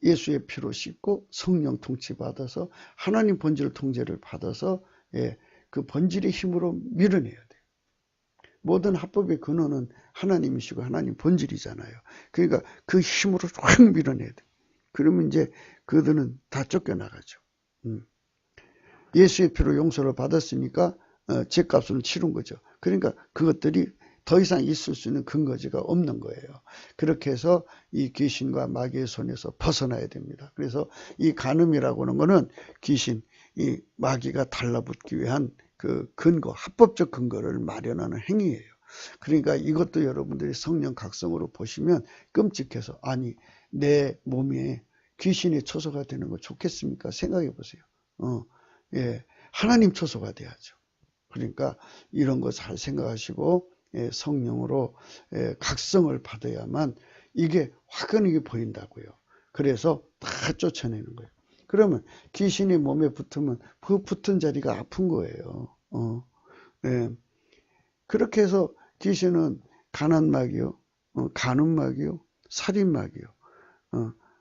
예수의 피로 씻고 성령 통치받아서 하나님 본질 통제를 받아서 그 본질의 힘으로 밀어내야 돼요. 모든 합법의 근원은 하나님이시고 하나님 본질이잖아요. 그러니까 그 힘으로 확 밀어내야 돼요. 그러면 이제 그들은 다 쫓겨나가죠. 예수의 피로 용서를 받았으니까 죄값을 치른 거죠. 그러니까 그것들이 더 이상 있을 수 있는 근거지가 없는 거예요. 그렇게 해서 이 귀신과 마귀의 손에서 벗어나야 됩니다. 그래서 이 간음이라고 하는 거는 귀신, 이 마귀가 달라붙기 위한 그 근거, 합법적 근거를 마련하는 행위예요. 그러니까 이것도 여러분들이 성령 각성으로 보시면 끔찍해서 아니 내 몸에 귀신이 초소가 되는 거 좋겠습니까? 생각해 보세요. 하나님 초소가 돼야죠. 그러니까 이런 거 잘 생각하시고 성령으로 각성을 받아야만 이게 화끈하게 보인다고요. 그래서 다 쫓아내는 거예요. 그러면 귀신이 몸에 붙으면 그 붙은 자리가 아픈 거예요. 그렇게 해서 귀신은 가난마귀요, 간음마귀요, 살인마귀요.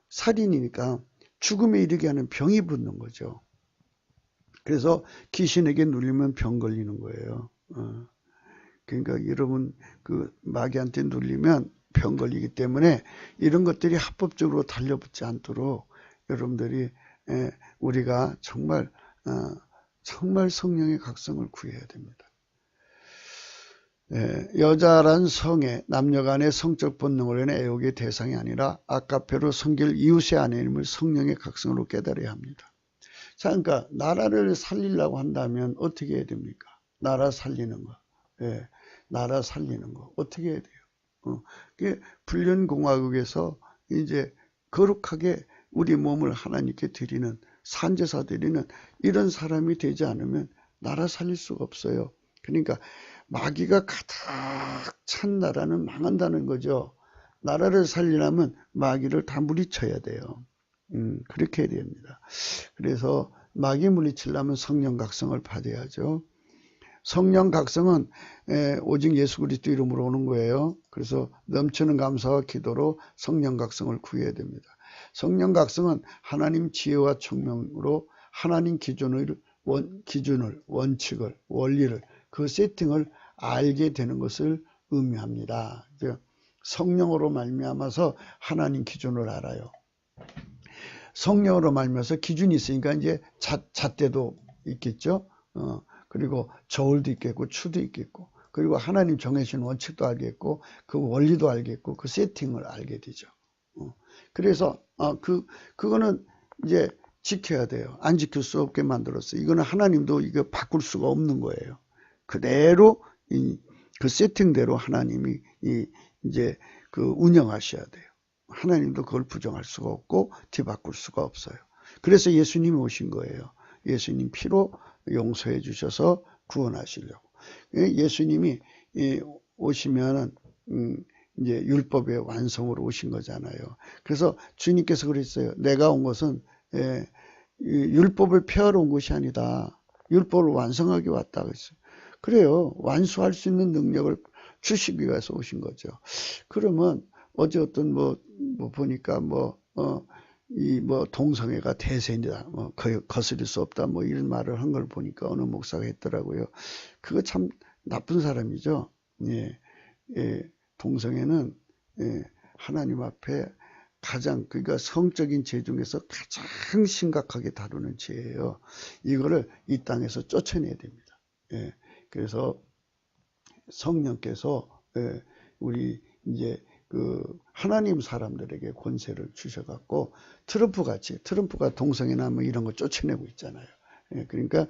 살인이니까 죽음에 이르게 하는 병이 붙는 거죠. 그래서 귀신에게 눌리면 병 걸리는 거예요. 그러니까 여러분 그 마귀한테 눌리면 병 걸리기 때문에 이런 것들이 합법적으로 달려붙지 않도록 여러분들이 우리가 정말 성령의 각성을 구해야 됩니다. 여자란 성에 남녀 간의 성적 본능으로 인해 애욕의 대상이 아니라 아까페로 성길 이웃의 아내임을 성령의 각성으로 깨달아야 합니다. 자, 그러니까 나라를 살리려고 한다면 어떻게 해야 됩니까? 나라 살리는 거. 나라 살리는 거 어떻게 해야 돼요? 불륜공화국에서 이제 거룩하게 우리 몸을 하나님께 드리는 산제사 드리는 이런 사람이 되지 않으면 나라 살릴 수가 없어요. 그러니까 마귀가 가득 찬 나라는 망한다는 거죠. 나라를 살리려면 마귀를 다 물리쳐야 돼요. 그렇게 해야 됩니다. 그래서 마귀 물리치려면 성령 각성을 받아야죠. 성령 각성은 오직 예수 그리스도 이름으로 오는 거예요. 그래서 넘치는 감사와 기도로 성령 각성을 구해야 됩니다. 성령 각성은 하나님 지혜와 총명으로 하나님 기준을, 원칙을, 원리를, 그 세팅을 알게 되는 것을 의미합니다. 성령으로 말미암아서 하나님 기준을 알아요. 성령으로 말미암아서 기준이 있으니까 이제 잣대도 있겠죠. 그리고 저울도 있겠고 추도 있겠고, 그리고 하나님 정해주신 원칙도 알겠고, 그 원리도 알겠고, 그 세팅을 알게 되죠. 그래서 그거는 이제 지켜야 돼요. 안 지킬 수 없게 만들었어요. 이거는 하나님도 이거 바꿀 수가 없는 거예요. 그대로 그 세팅대로 하나님이 이제 그 운영하셔야 돼요. 하나님도 그걸 부정할 수가 없고 뒤바꿀 수가 없어요. 그래서 예수님이 오신 거예요. 예수님 피로 용서해 주셔서 구원하시려고. 예수님이 오시면은 이제 율법의 완성으로 오신 거잖아요. 그래서 주님께서 그랬어요. 내가 온 것은 율법을 폐하러 온 것이 아니다. 율법을 완성하기 왔다 그랬어요. 그래요. 완수할 수 있는 능력을 주시기 위해서 오신 거죠. 그러면 어쨌든 보니까 동성애가 대세이다. 거스릴 수 없다. 이런 말을 한 걸 보니까 어느 목사가 했더라고요. 그거 참 나쁜 사람이죠. 동성애는 하나님 앞에 그러니까 성적인 죄 중에서 가장 심각하게 다루는 죄예요. 이거를 이 땅에서 쫓아내야 됩니다. 그래서 성령께서 우리 이제 그 하나님 사람들에게 권세를 주셔갖고 트럼프가 동성애나 이런 거 쫓아내고 있잖아요. 그러니까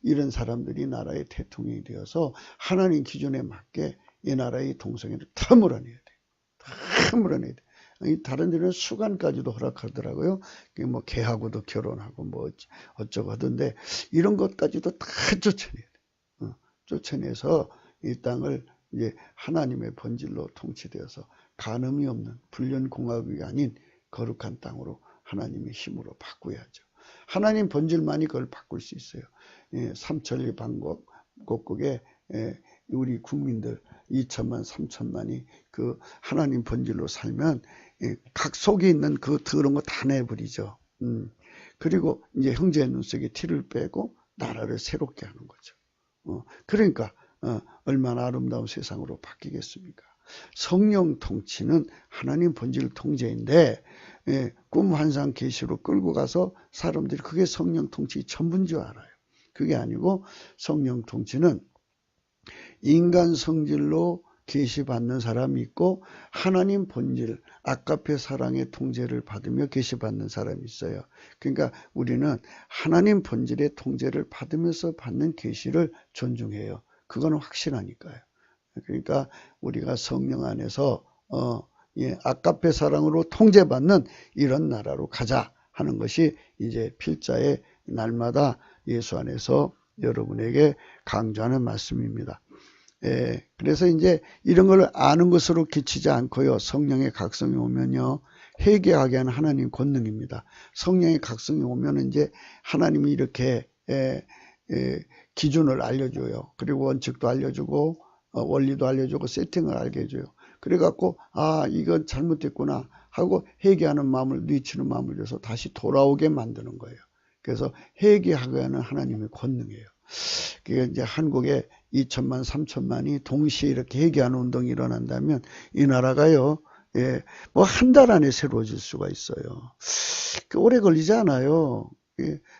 이런 사람들이 나라의 대통령이 되어서 하나님 기준에 맞게 이 나라의 동성애를 다 몰아내야 돼요. 다 몰아내야 돼요. 다른 데는 수간까지도 허락하더라고요. 개하고도 결혼하고 어쩌고 하던데 이런 것까지도 다 쫓아내야 돼요. 쫓아내서 이 땅을 이제 하나님의 본질로 통치되어서 간음이 없는 불륜공화국이 아닌 거룩한 땅으로 하나님의 힘으로 바꾸야죠. 하나님 본질만이 그걸 바꿀 수 있어요. 삼천리 방곡국에 우리 국민들 2천만 3천만이 그 하나님 본질로 살면 각 속에 있는 그 더러운 거 다 내버리죠. 그리고 이제 형제의 눈 속에 티를 빼고 나라를 새롭게 하는 거죠. 그러니까 얼마나 아름다운 세상으로 바뀌겠습니까? 성령 통치는 하나님 본질 통제인데 꿈 환상 계시로 끌고 가서 사람들이 그게 성령 통치 전부인 줄 알아요. 그게 아니고 성령 통치는 인간 성질로 계시받는 사람이 있고 하나님 본질 아까페 사랑의 통제를 받으며 계시받는 사람이 있어요. 그러니까 우리는 하나님 본질의 통제를 받으면서 받는 계시를 존중해요. 그거는 확실하니까요. 그러니까 우리가 성령 안에서 아까페 사랑으로 통제받는 이런 나라로 가자 하는 것이 이제 필자의 날마다 예수 안에서 여러분에게 강조하는 말씀입니다. 그래서 이제 이런 걸 아는 것으로 그치지 않고요. 성령의 각성이 오면요. 회개하게 하는 하나님 권능입니다. 성령의 각성이 오면 이제 하나님이 이렇게 기준을 알려줘요. 그리고 원칙도 알려주고 원리도 알려주고 세팅을 알게 해줘요. 그래갖고 이건 잘못됐구나 하고 회개하는 마음을 뉘치는 마음을 줘서 다시 돌아오게 만드는 거예요. 그래서 회개하게 하는 하나님의 권능이에요. 그게 이제 한국에 2천만 3천만이 동시에 이렇게 회개하는 운동이 일어난다면 이 나라가요. 한 달 안에 새로워질 수가 있어요. 오래 걸리지 않아요.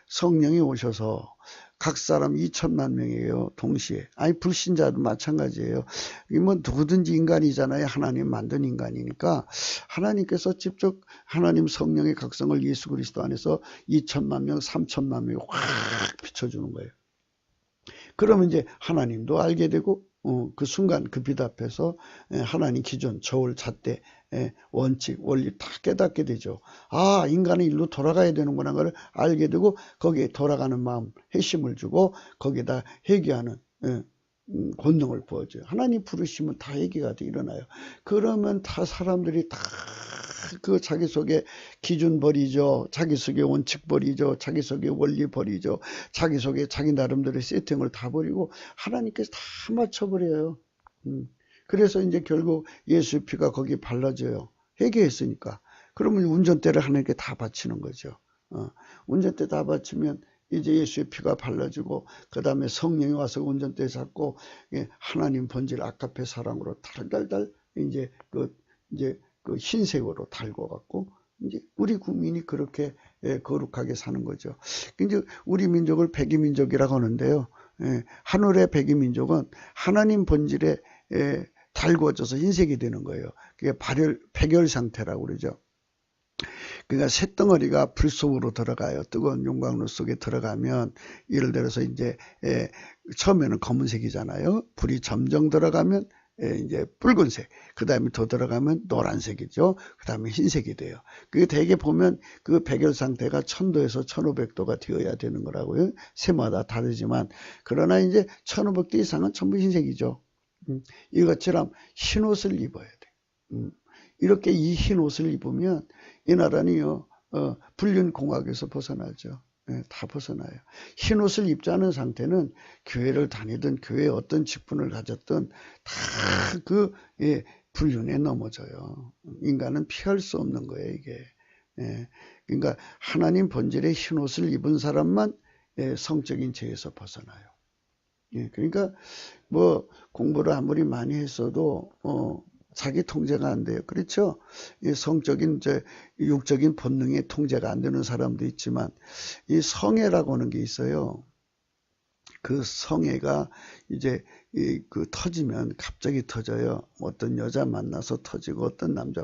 성령이 오셔서 각 사람 2천만 명이에요. 동시에. 불신자도 마찬가지예요. 누구든지 인간이잖아요. 하나님 만든 인간이니까 하나님께서 직접 하나님 성령의 각성을 예수 그리스도 안에서 2천만 명, 3천만 명이 확 비춰주는 거예요. 그러면 이제 하나님도 알게 되고 그 순간 그 빛 앞에서 하나님 기존, 저울, 잣대, 원칙, 원리 다 깨닫게 되죠. 인간은 일로 돌아가야 되는구나 걸 알게 되고 거기에 돌아가는 마음, 회심을 주고 거기에다 회개하는 권능을 부어줘요. 하나님 부르시면 다 얘기가 돼 일어나요. 그러면 다 사람들이 다 그 자기 속에 기준 버리죠. 자기 속에 원칙 버리죠. 자기 속에 원리 버리죠. 자기 속에 자기 나름대로의 세팅을 다 버리고 하나님께서 다 맞춰버려요. 그래서 이제 결국 예수의 피가 거기 발라져요. 회개했으니까. 그러면 운전대를 하나님께 다 바치는 거죠. 운전대 다 바치면 이제 예수의 피가 발라지고 그 다음에 성령이 와서 운전대 잡고 하나님 본질 아카페 사랑으로 달달달 이제 그 흰색으로 달고 갖고 이제 우리 국민이 그렇게 거룩하게 사는 거죠. 이제 우리 민족을 백이민족이라고 하는데요. 하늘의 백이민족은 하나님 본질에 달구어져서 흰색이 되는 거예요. 그게 백열 상태라고 그러죠. 그러니까 쇳덩어리가 불 속으로 들어가요. 뜨거운 용광로 속에 들어가면 예를 들어서 이제 처음에는 검은색이잖아요. 불이 점점 들어가면 이제 붉은색, 그 다음에 더 들어가면 노란색이죠. 그 다음에 흰색이 돼요. 그게 대개 보면 그 백열 상태가 1000도에서 1500도가 되어야 되는 거라고요. 새마다 다르지만 그러나 이제 1500도 이상은 전부 흰색이죠. 이것처럼 흰 옷을 입어야 돼. 이렇게 이 흰 옷을 입으면 이 나라는요 불륜공학에서 벗어나죠. 다 벗어나요. 흰 옷을 입지 않은 상태는 교회를 다니든 교회에 어떤 직분을 가졌든 다 그 불륜에 넘어져요. 인간은 피할 수 없는 거예요, 이게. 그러니까 하나님 본질의 흰 옷을 입은 사람만 성적인 죄에서 벗어나요. 그러니까 뭐 공부를 아무리 많이 했어도 자기 통제가 안 돼요. 그렇죠? 이 성적인 육적인 본능에 통제가 안 되는 사람도 있지만 이 성애라고 하는 게 있어요. 그 성애가 이제 그 터지면 갑자기 터져요. 어떤 여자 만나서 터지고 어떤 남자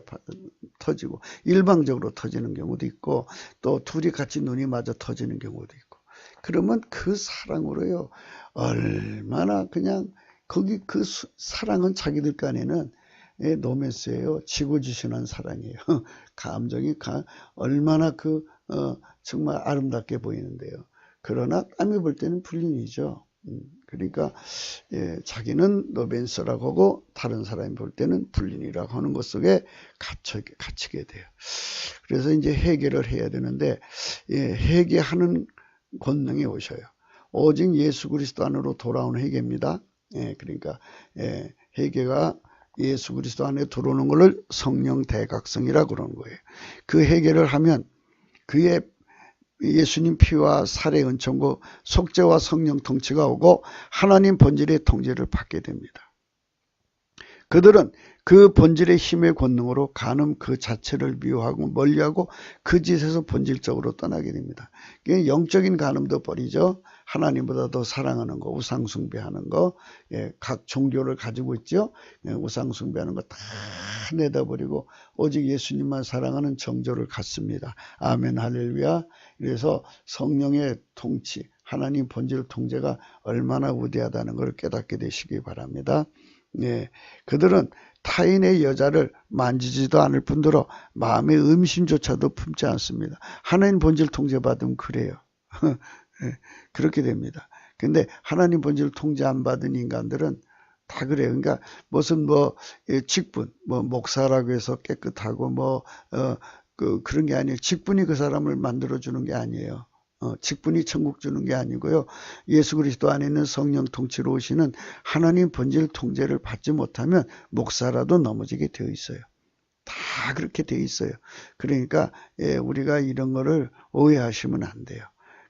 터지고 일방적으로 터지는 경우도 있고 또 둘이 같이 눈이 맞아 터지는 경우도 있고 그러면 그 사랑으로요 얼마나 그냥 거기 그 사랑은 자기들 간에는 노메스예요. 지고지순한 사랑이에요. 감정이 얼마나 정말 아름답게 보이는데요. 그러나 땀이 볼 때는 불륜이죠. 그러니까 자기는 노벤스라고 하고 다른 사람이 볼 때는 불륜이라고 하는 것 속에 갇히게 돼요. 그래서 이제 해결을 해야 되는데 회개하는 권능이 오셔요. 오직 예수 그리스도 안으로 돌아오는 회개입니다. 그러니까 회개가 예수 그리스도 안에 들어오는 것을 성령 대각성이라고 그러는 거예요. 그 해결을 하면 그의 예수님 피와 살의 은총과 속죄와 성령 통치가 오고 하나님 본질의 통제를 받게 됩니다. 그들은 그 본질의 힘의 권능으로 간음 그 자체를 미워하고 멀리하고 그 짓에서 본질적으로 떠나게 됩니다. 영적인 간음도 버리죠. 하나님보다 더 사랑하는 거, 우상 숭배하는 거, 각 종교를 가지고 있죠. 우상 숭배하는 거 다 내다버리고 오직 예수님만 사랑하는 정조를 갖습니다. 아멘 할렐루야. 그래서 성령의 통치, 하나님 본질 통제가 얼마나 위대하다는 걸 깨닫게 되시기 바랍니다. 그들은 타인의 여자를 만지지도 않을 뿐더러 마음의 음심조차도 품지 않습니다. 하나님 본질 통제받으면 그래요. 그렇게 됩니다. 근데 하나님 본질 통제 안 받은 인간들은 다 그래요. 그러니까 무슨 직분, 목사라고 해서 깨끗하고 그런 게 아니에요. 직분이 그 사람을 만들어주는 게 아니에요. 직분이 천국 주는 게 아니고요. 예수 그리스도 안에 있는 성령 통치로 오시는 하나님 본질 통제를 받지 못하면 목사라도 넘어지게 되어 있어요. 다 그렇게 되어 있어요. 그러니까 우리가 이런 거를 오해하시면 안 돼요.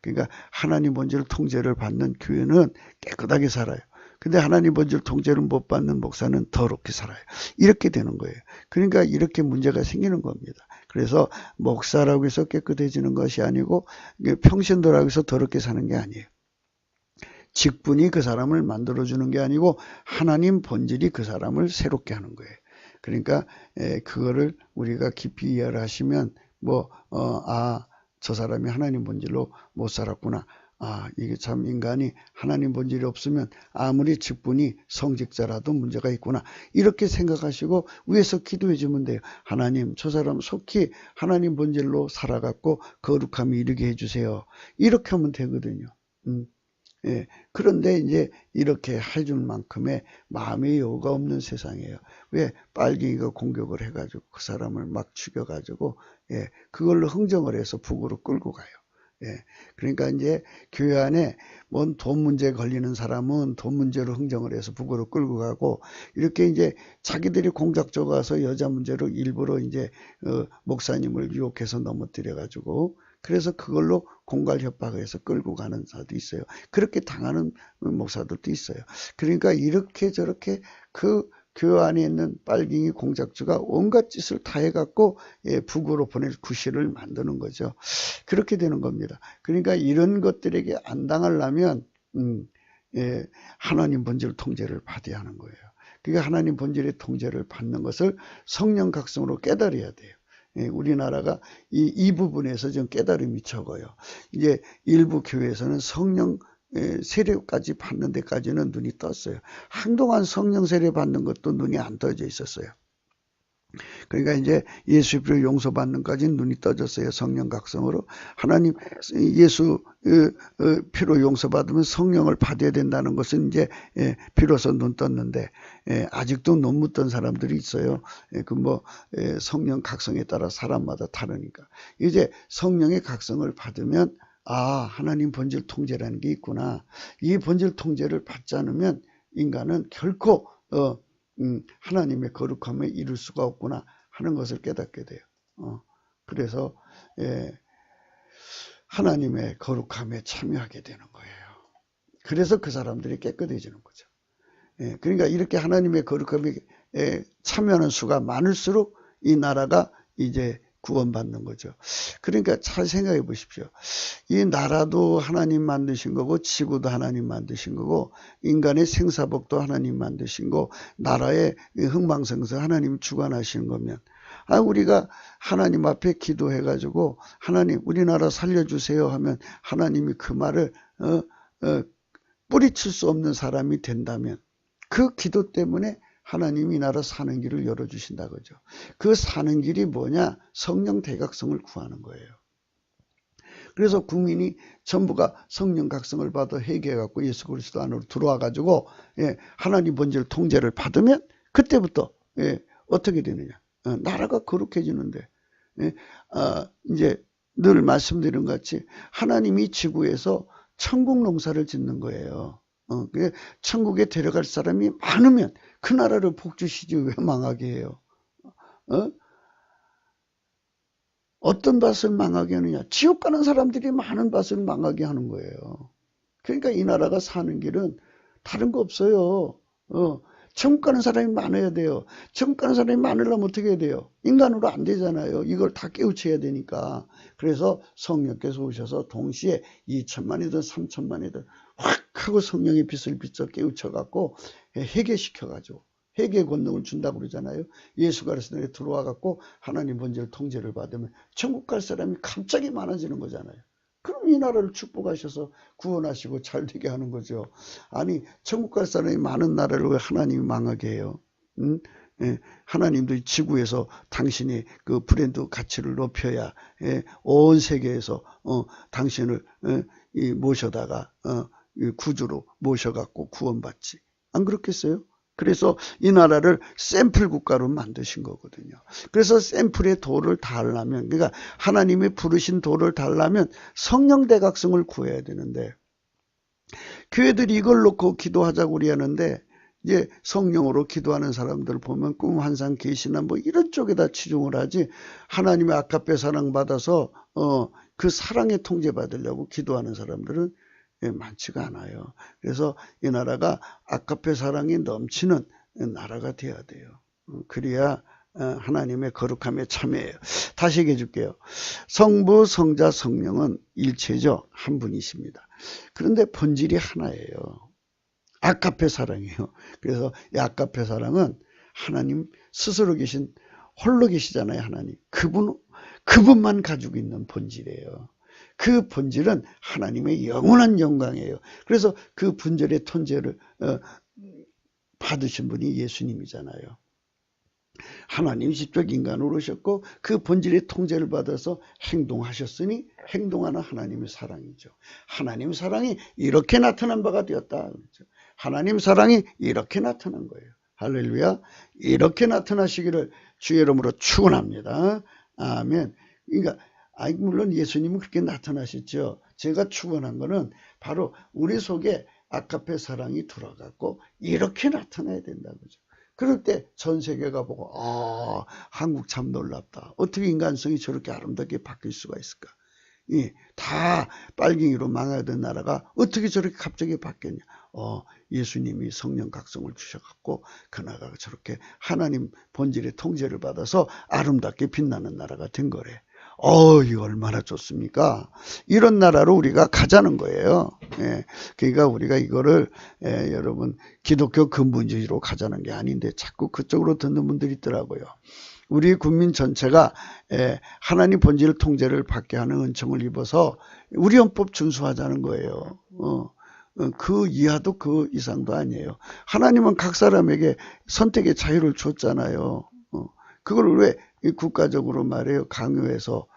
그러니까 하나님 본질 통제를 받는 교회는 깨끗하게 살아요. 근데 하나님 본질 통제를 못 받는 목사는 더럽게 살아요. 이렇게 되는 거예요. 그러니까 이렇게 문제가 생기는 겁니다. 그래서 목사라고 해서 깨끗해지는 것이 아니고 평신도라고 해서 더럽게 사는 게 아니에요. 직분이 그 사람을 만들어주는 게 아니고 하나님 본질이 그 사람을 새롭게 하는 거예요. 그러니까 그거를 우리가 깊이 이해를 하시면 저 사람이 하나님 본질로 못 살았구나. 이게 참 인간이 하나님 본질이 없으면 아무리 직분이 성직자라도 문제가 있구나. 이렇게 생각하시고 위에서 기도해 주면 돼요. 하나님, 저 사람 속히 하나님 본질로 살아갖고 거룩함이 이르게 해주세요. 이렇게 하면 되거든요. 예, 그런데 이제 이렇게 해줄 만큼의 마음의 여유가 없는 세상이에요. 왜? 빨갱이가 공격을 해가지고 그 사람을 막 죽여가지고, 예, 그걸로 흥정을 해서 북으로 끌고 가요. 예, 그러니까 이제 교회 안에 뭔 돈 문제 걸리는 사람은 돈 문제로 흥정을 해서 북으로 끌고 가고, 이렇게 이제 자기들이 공작적으로 가서 여자 문제로 일부러 이제 목사님을 유혹해서 넘어뜨려 가지고, 그래서 그걸로 공갈 협박을 해서 끌고 가는 사도 있어요. 그렇게 당하는 목사들도 있어요. 그러니까 이렇게 저렇게 그 교회 안에 있는 빨갱이 공작주가 온갖 짓을 다 해갖고 북으로 보낼 구실을 만드는 거죠. 그렇게 되는 겁니다. 그러니까 이런 것들에게 안 당하려면 하나님 본질 통제를 받아야 하는 거예요. 그러니까 하나님 본질의 통제를 받는 것을 성령 각성으로 깨달아야 돼요. 우리나라가 이 부분에서 좀 깨달음이 적어요. 이제 일부 교회에서는 성령 세례까지 받는 데까지는 눈이 떴어요. 한동안 성령 세례 받는 것도 눈이 안 떠져 있었어요. 그러니까 이제 예수 피로 용서받는 까지는 눈이 떠졌어요. 성령 각성으로. 하나님 예수 피로 용서받으면 성령을 받아야 된다는 것은 이제 비로소 눈 떴는데 아직도 눈 못 뜬 사람들이 있어요. 그 뭐 성령 각성에 따라 사람마다 다르니까. 이제 성령의 각성을 받으면 하나님 본질 통제라는 게 있구나. 이 본질 통제를 받지 않으면 인간은 결코 하나님의 거룩함에 이룰 수가 없구나 하는 것을 깨닫게 돼요. 그래서 하나님의 거룩함에 참여하게 되는 거예요. 그래서 그 사람들이 깨끗해지는 거죠. 그러니까 이렇게 하나님의 거룩함에 참여하는 수가 많을수록 이 나라가 이제 구원받는 거죠. 그러니까 잘 생각해 보십시오. 이 나라도 하나님 만드신 거고 지구도 하나님 만드신 거고 인간의 생사복도 하나님 만드신 거 나라의 흥망성쇠 하나님 주관하시는 거면 우리가 하나님 앞에 기도해 가지고 하나님 우리나라 살려주세요 하면 하나님이 그 말을 뿌리칠 수 없는 사람이 된다면 그 기도 때문에 하나님이 이 나라 사는 길을 열어주신다 그죠. 그 사는 길이 뭐냐? 성령 대각성을 구하는 거예요. 그래서 국민이 전부가 성령 각성을 받아 회개해갖고 예수 그리스도 안으로 들어와가지고 하나님 본질 통제를 받으면 그때부터 어떻게 되느냐? 나라가 거룩해지는데 이제 늘 말씀드린 것 같이 하나님이 지구에서 천국 농사를 짓는 거예요. 천국에 데려갈 사람이 많으면 그 나라를 복주시지 왜 망하게 해요? 어떤 밭을 망하게 하느냐? 지옥 가는 사람들이 많은 밭을 망하게 하는 거예요. 그러니까 이 나라가 사는 길은 다른 거 없어요. 천국 가는 사람이 많아야 돼요. 천국 가는 사람이 많으려면 어떻게 해야 돼요? 인간으로 안 되잖아요. 이걸 다 깨우쳐야 되니까. 그래서 성령께서 오셔서 동시에 2천만이든 3천만이든 확 하고 성령의 빛을 비춰 깨우쳐갖고 회개시켜가지고 회개 권능을 준다고 그러잖아요. 예수가 그리스도에 들어와갖고 하나님 본질 통제를 받으면 천국 갈 사람이 갑자기 많아지는 거잖아요. 그럼 이 나라를 축복하셔서 구원하시고 잘되게 하는 거죠. 아니 천국 갈 사람이 많은 나라를 왜 하나님이 망하게 해요? 하나님도 이 지구에서 당신이 그 브랜드 가치를 높여야 온 세계에서 당신을 모셔다가 구주로 모셔갖고 구원받지. 안 그렇겠어요? 그래서 이 나라를 샘플 국가로 만드신 거거든요. 그래서 샘플의 도를 달라면, 그러니까 하나님이 부르신 도를 달라면 성령 대각성을 구해야 되는데, 교회들이 이걸 놓고 기도하자고 우리 하는데, 이제 성령으로 기도하는 사람들 보면 꿈, 환상, 계시나 뭐 이런 쪽에다 치중을 하지, 하나님의 아깝게 사랑받아서 그 사랑에 통제받으려고 기도하는 사람들은 많지가 않아요. 그래서 이 나라가 아깝게 사랑이 넘치는 나라가 되어야 돼요. 그래야 하나님의 거룩함에 참여해요. 다시 얘기해 줄게요. 성부, 성자, 성령은 일체죠. 한 분이십니다. 그런데 본질이 하나예요. 아깝게 사랑이에요. 그래서 이 아깝게 사랑은 하나님 스스로 계신 홀로 계시잖아요. 하나님. 그분만 가지고 있는 본질이에요. 그 본질은 하나님의 영원한 영광이에요. 그래서 그 본질의 통제를 받으신 분이 예수님이잖아요. 하나님 직접 인간으로 오셨고 그 본질의 통제를 받아서 행동하셨으니 행동하는 하나님의 사랑이죠. 하나님 사랑이 이렇게 나타난 바가 되었다. 그렇죠. 하나님 사랑이 이렇게 나타난 거예요. 할렐루야. 이렇게 나타나시기를 주의 이름으로 축원합니다. 아멘. 그러니까 물론 예수님은 그렇게 나타나셨죠. 제가 축원한 거는 바로 우리 속에 아가페 사랑이 들어갔고 이렇게 나타나야 된다고죠. 그럴 때 전 세계가 보고 한국 참 놀랍다. 어떻게 인간성이 저렇게 아름답게 바뀔 수가 있을까? 다 빨갱이로 망하던 나라가 어떻게 저렇게 갑자기 바뀌었냐? 예수님이 성령 각성을 주셔갖고 그 나라가 저렇게 하나님 본질의 통제를 받아서 아름답게 빛나는 나라가 된 거래. 이거 얼마나 좋습니까? 이런 나라로 우리가 가자는 거예요. 그러니까 우리가 이거를 여러분 기독교 근본주의로 가자는 게 아닌데 자꾸 그쪽으로 듣는 분들이 있더라고요. 우리 국민 전체가 하나님 본질 통제를 받게 하는 은총을 입어서 우리 헌법 준수하자는 거예요. 그 이하도 그 이상도 아니에요. 하나님은 각 사람에게 선택의 자유를 줬잖아요. 그걸 왜 국가적으로 말해요 강요해서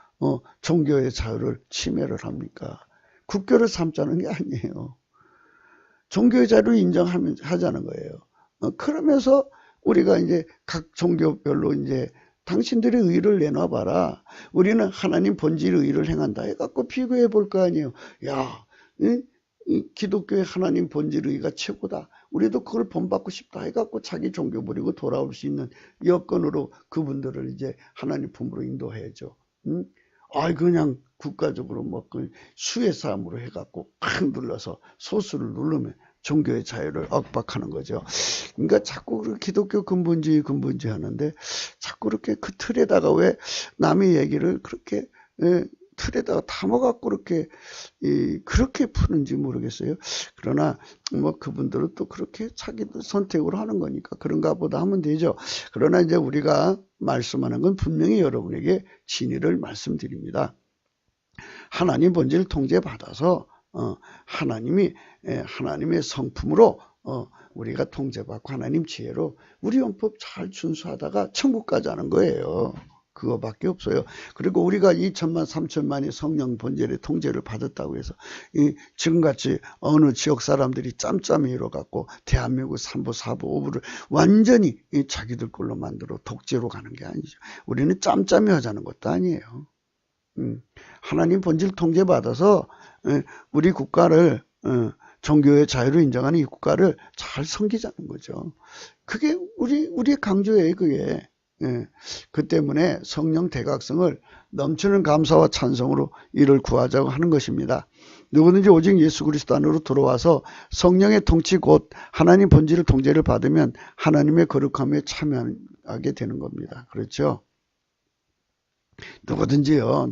종교의 자유를 침해를 합니까? 국교를 삼자는 게 아니에요. 종교의 자유를 인정하자는 거예요. 그러면서 우리가 이제 각 종교별로 이제 당신들의 의를 내놔봐라. 우리는 하나님 본질의 의를 행한다 해갖고 비교해 볼 거 아니에요. 야, 기독교의 하나님 본질의 의가 최고다. 우리도 그걸 본받고 싶다 해갖고 자기 종교 버리고 돌아올 수 있는 여건으로 그분들을 이제 하나님 품으로 인도해야죠. 그냥 국가적으로 뭐 그 수의 싸움으로 해갖고 팍 눌러서 소수를 누르면 종교의 자유를 억박하는 거죠. 그러니까 자꾸 기독교 근본주의 하는데 자꾸 그렇게 그 틀에다가 왜 남의 얘기를 그렇게 틀에다가 담아갖고 그렇게 푸는지 모르겠어요. 그러나 뭐 그분들은 또 그렇게 자기들 선택으로 하는 거니까 그런가 보다 하면 되죠. 그러나 이제 우리가 말씀하는 건 분명히 여러분에게 진리를 말씀드립니다. 하나님 본질 통제 받아서 하나님의 성품으로 우리가 통제받고 하나님 지혜로 우리 헌법 잘 준수하다가 천국 가자는 거예요. 그거밖에 없어요. 그리고 우리가 2천만 3천만의 성령 본질의 통제를 받았다고 해서 지금같이 어느 지역 사람들이 짬짬이 이뤄갖고 대한민국 3부 4부 5부를 완전히 자기들 걸로 만들어 독재로 가는 게 아니죠. 우리는 짬짬이 하자는 것도 아니에요. 하나님 본질 통제 받아서 우리 국가를 종교의 자유를 인정하는 이 국가를 잘 섬기자는 거죠. 그게 우리의 강조예요. 그게. 그 때문에 성령 대각성을 넘치는 감사와 찬송으로 이를 구하자고 하는 것입니다. 누구든지 오직 예수 그리스도 안으로 들어와서 성령의 통치 곧 하나님 본질의 통제를 받으면 하나님의 거룩함에 참여하게 되는 겁니다. 그렇죠? 누구든지요.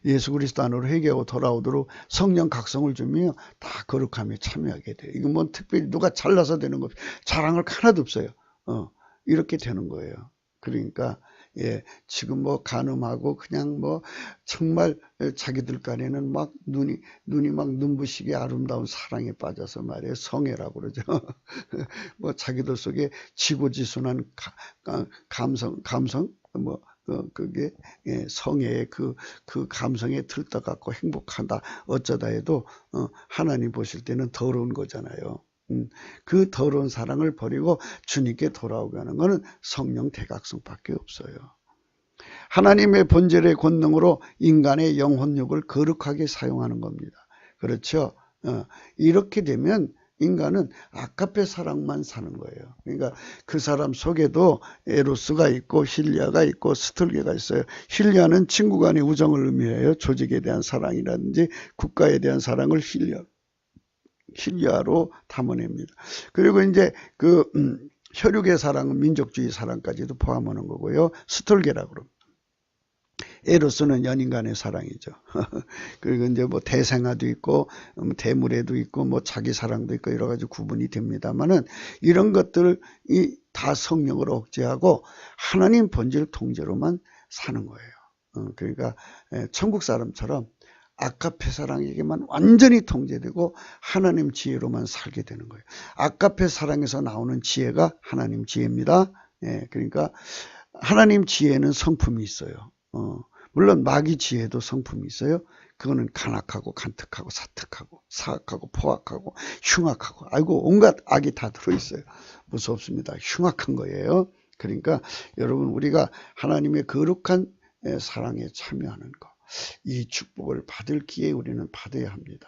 예수 그리스도 안으로 회개하고 돌아오도록 성령 각성을 주며 다 거룩함에 참여하게 돼요. 이건 뭐 특별히 누가 잘나서 되는 거 자랑할 거 하나도 없어요. 이렇게 되는 거예요. 그러니까 지금 뭐 간음하고 그냥 뭐 정말 자기들 간에는 막 눈이 막 눈부시게 아름다운 사랑에 빠져서 말이에요. 성애라고 그러죠. 뭐 자기들 속에 지고지순한 감성 뭐 그게 성애의 그 감성에 들떠갖고 행복한다 어쩌다 해도 하나님 보실 때는 더러운 거잖아요. 그 더러운 사랑을 버리고 주님께 돌아오게 하는 것은 성령 대각성밖에 없어요. 하나님의 본질의 권능으로 인간의 영혼력을 거룩하게 사용하는 겁니다. 그렇죠? 이렇게 되면 인간은 아가페 사랑만 사는 거예요. 그러니까 그 사람 속에도 에로스가 있고 힐리아가 있고 스톨게가 있어요. 힐리아는 친구 간의 우정을 의미해요. 조직에 대한 사랑이라든지 국가에 대한 사랑을 힐리아로 담아냅니다. 그리고 이제 혈육의 사랑은 민족주의 사랑까지도 포함하는 거고요. 스톨게라고 그럽니다. 에로스는 연인 간의 사랑이죠. 그리고 이제 뭐 대생아도 있고 대물애도 있고 뭐 자기 사랑도 있고 여러 가지 구분이 됩니다만은 이런 것들을 다 성령으로 억제하고 하나님 본질 통제로만 사는 거예요. 그러니까 천국 사람처럼 아가페 사랑에게만 완전히 통제되고 하나님 지혜로만 살게 되는 거예요. 아가페 사랑에서 나오는 지혜가 하나님 지혜입니다. 예, 그러니까 하나님 지혜는 성품이 있어요. 물론 마귀 지혜도 성품이 있어요. 그거는 간악하고 간특하고 사특하고 사악하고 포악하고 흉악하고 아이고 온갖 악이 다 들어있어요. 무섭습니다. 흉악한 거예요. 그러니까 여러분 우리가 하나님의 거룩한 사랑에 참여하는 거, 이 축복을 받을 기회 우리는 받아야 합니다.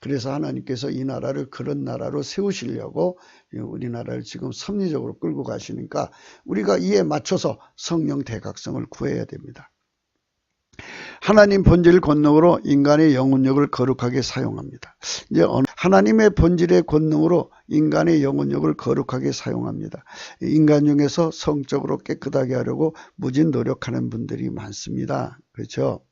그래서 하나님께서 이 나라를 그런 나라로 세우시려고 우리나라를 지금 섭리적으로 끌고 가시니까 우리가 이에 맞춰서 성령 대각성을 구해야 됩니다. 하나님 본질 권능으로 인간의 영혼력을 거룩하게 사용합니다. 이제 하나님의 본질의 권능으로 인간의 영혼력을 거룩하게 사용합니다. 인간 중에서 성적으로 깨끗하게 하려고 무진 노력하는 분들이 많습니다. 그렇죠?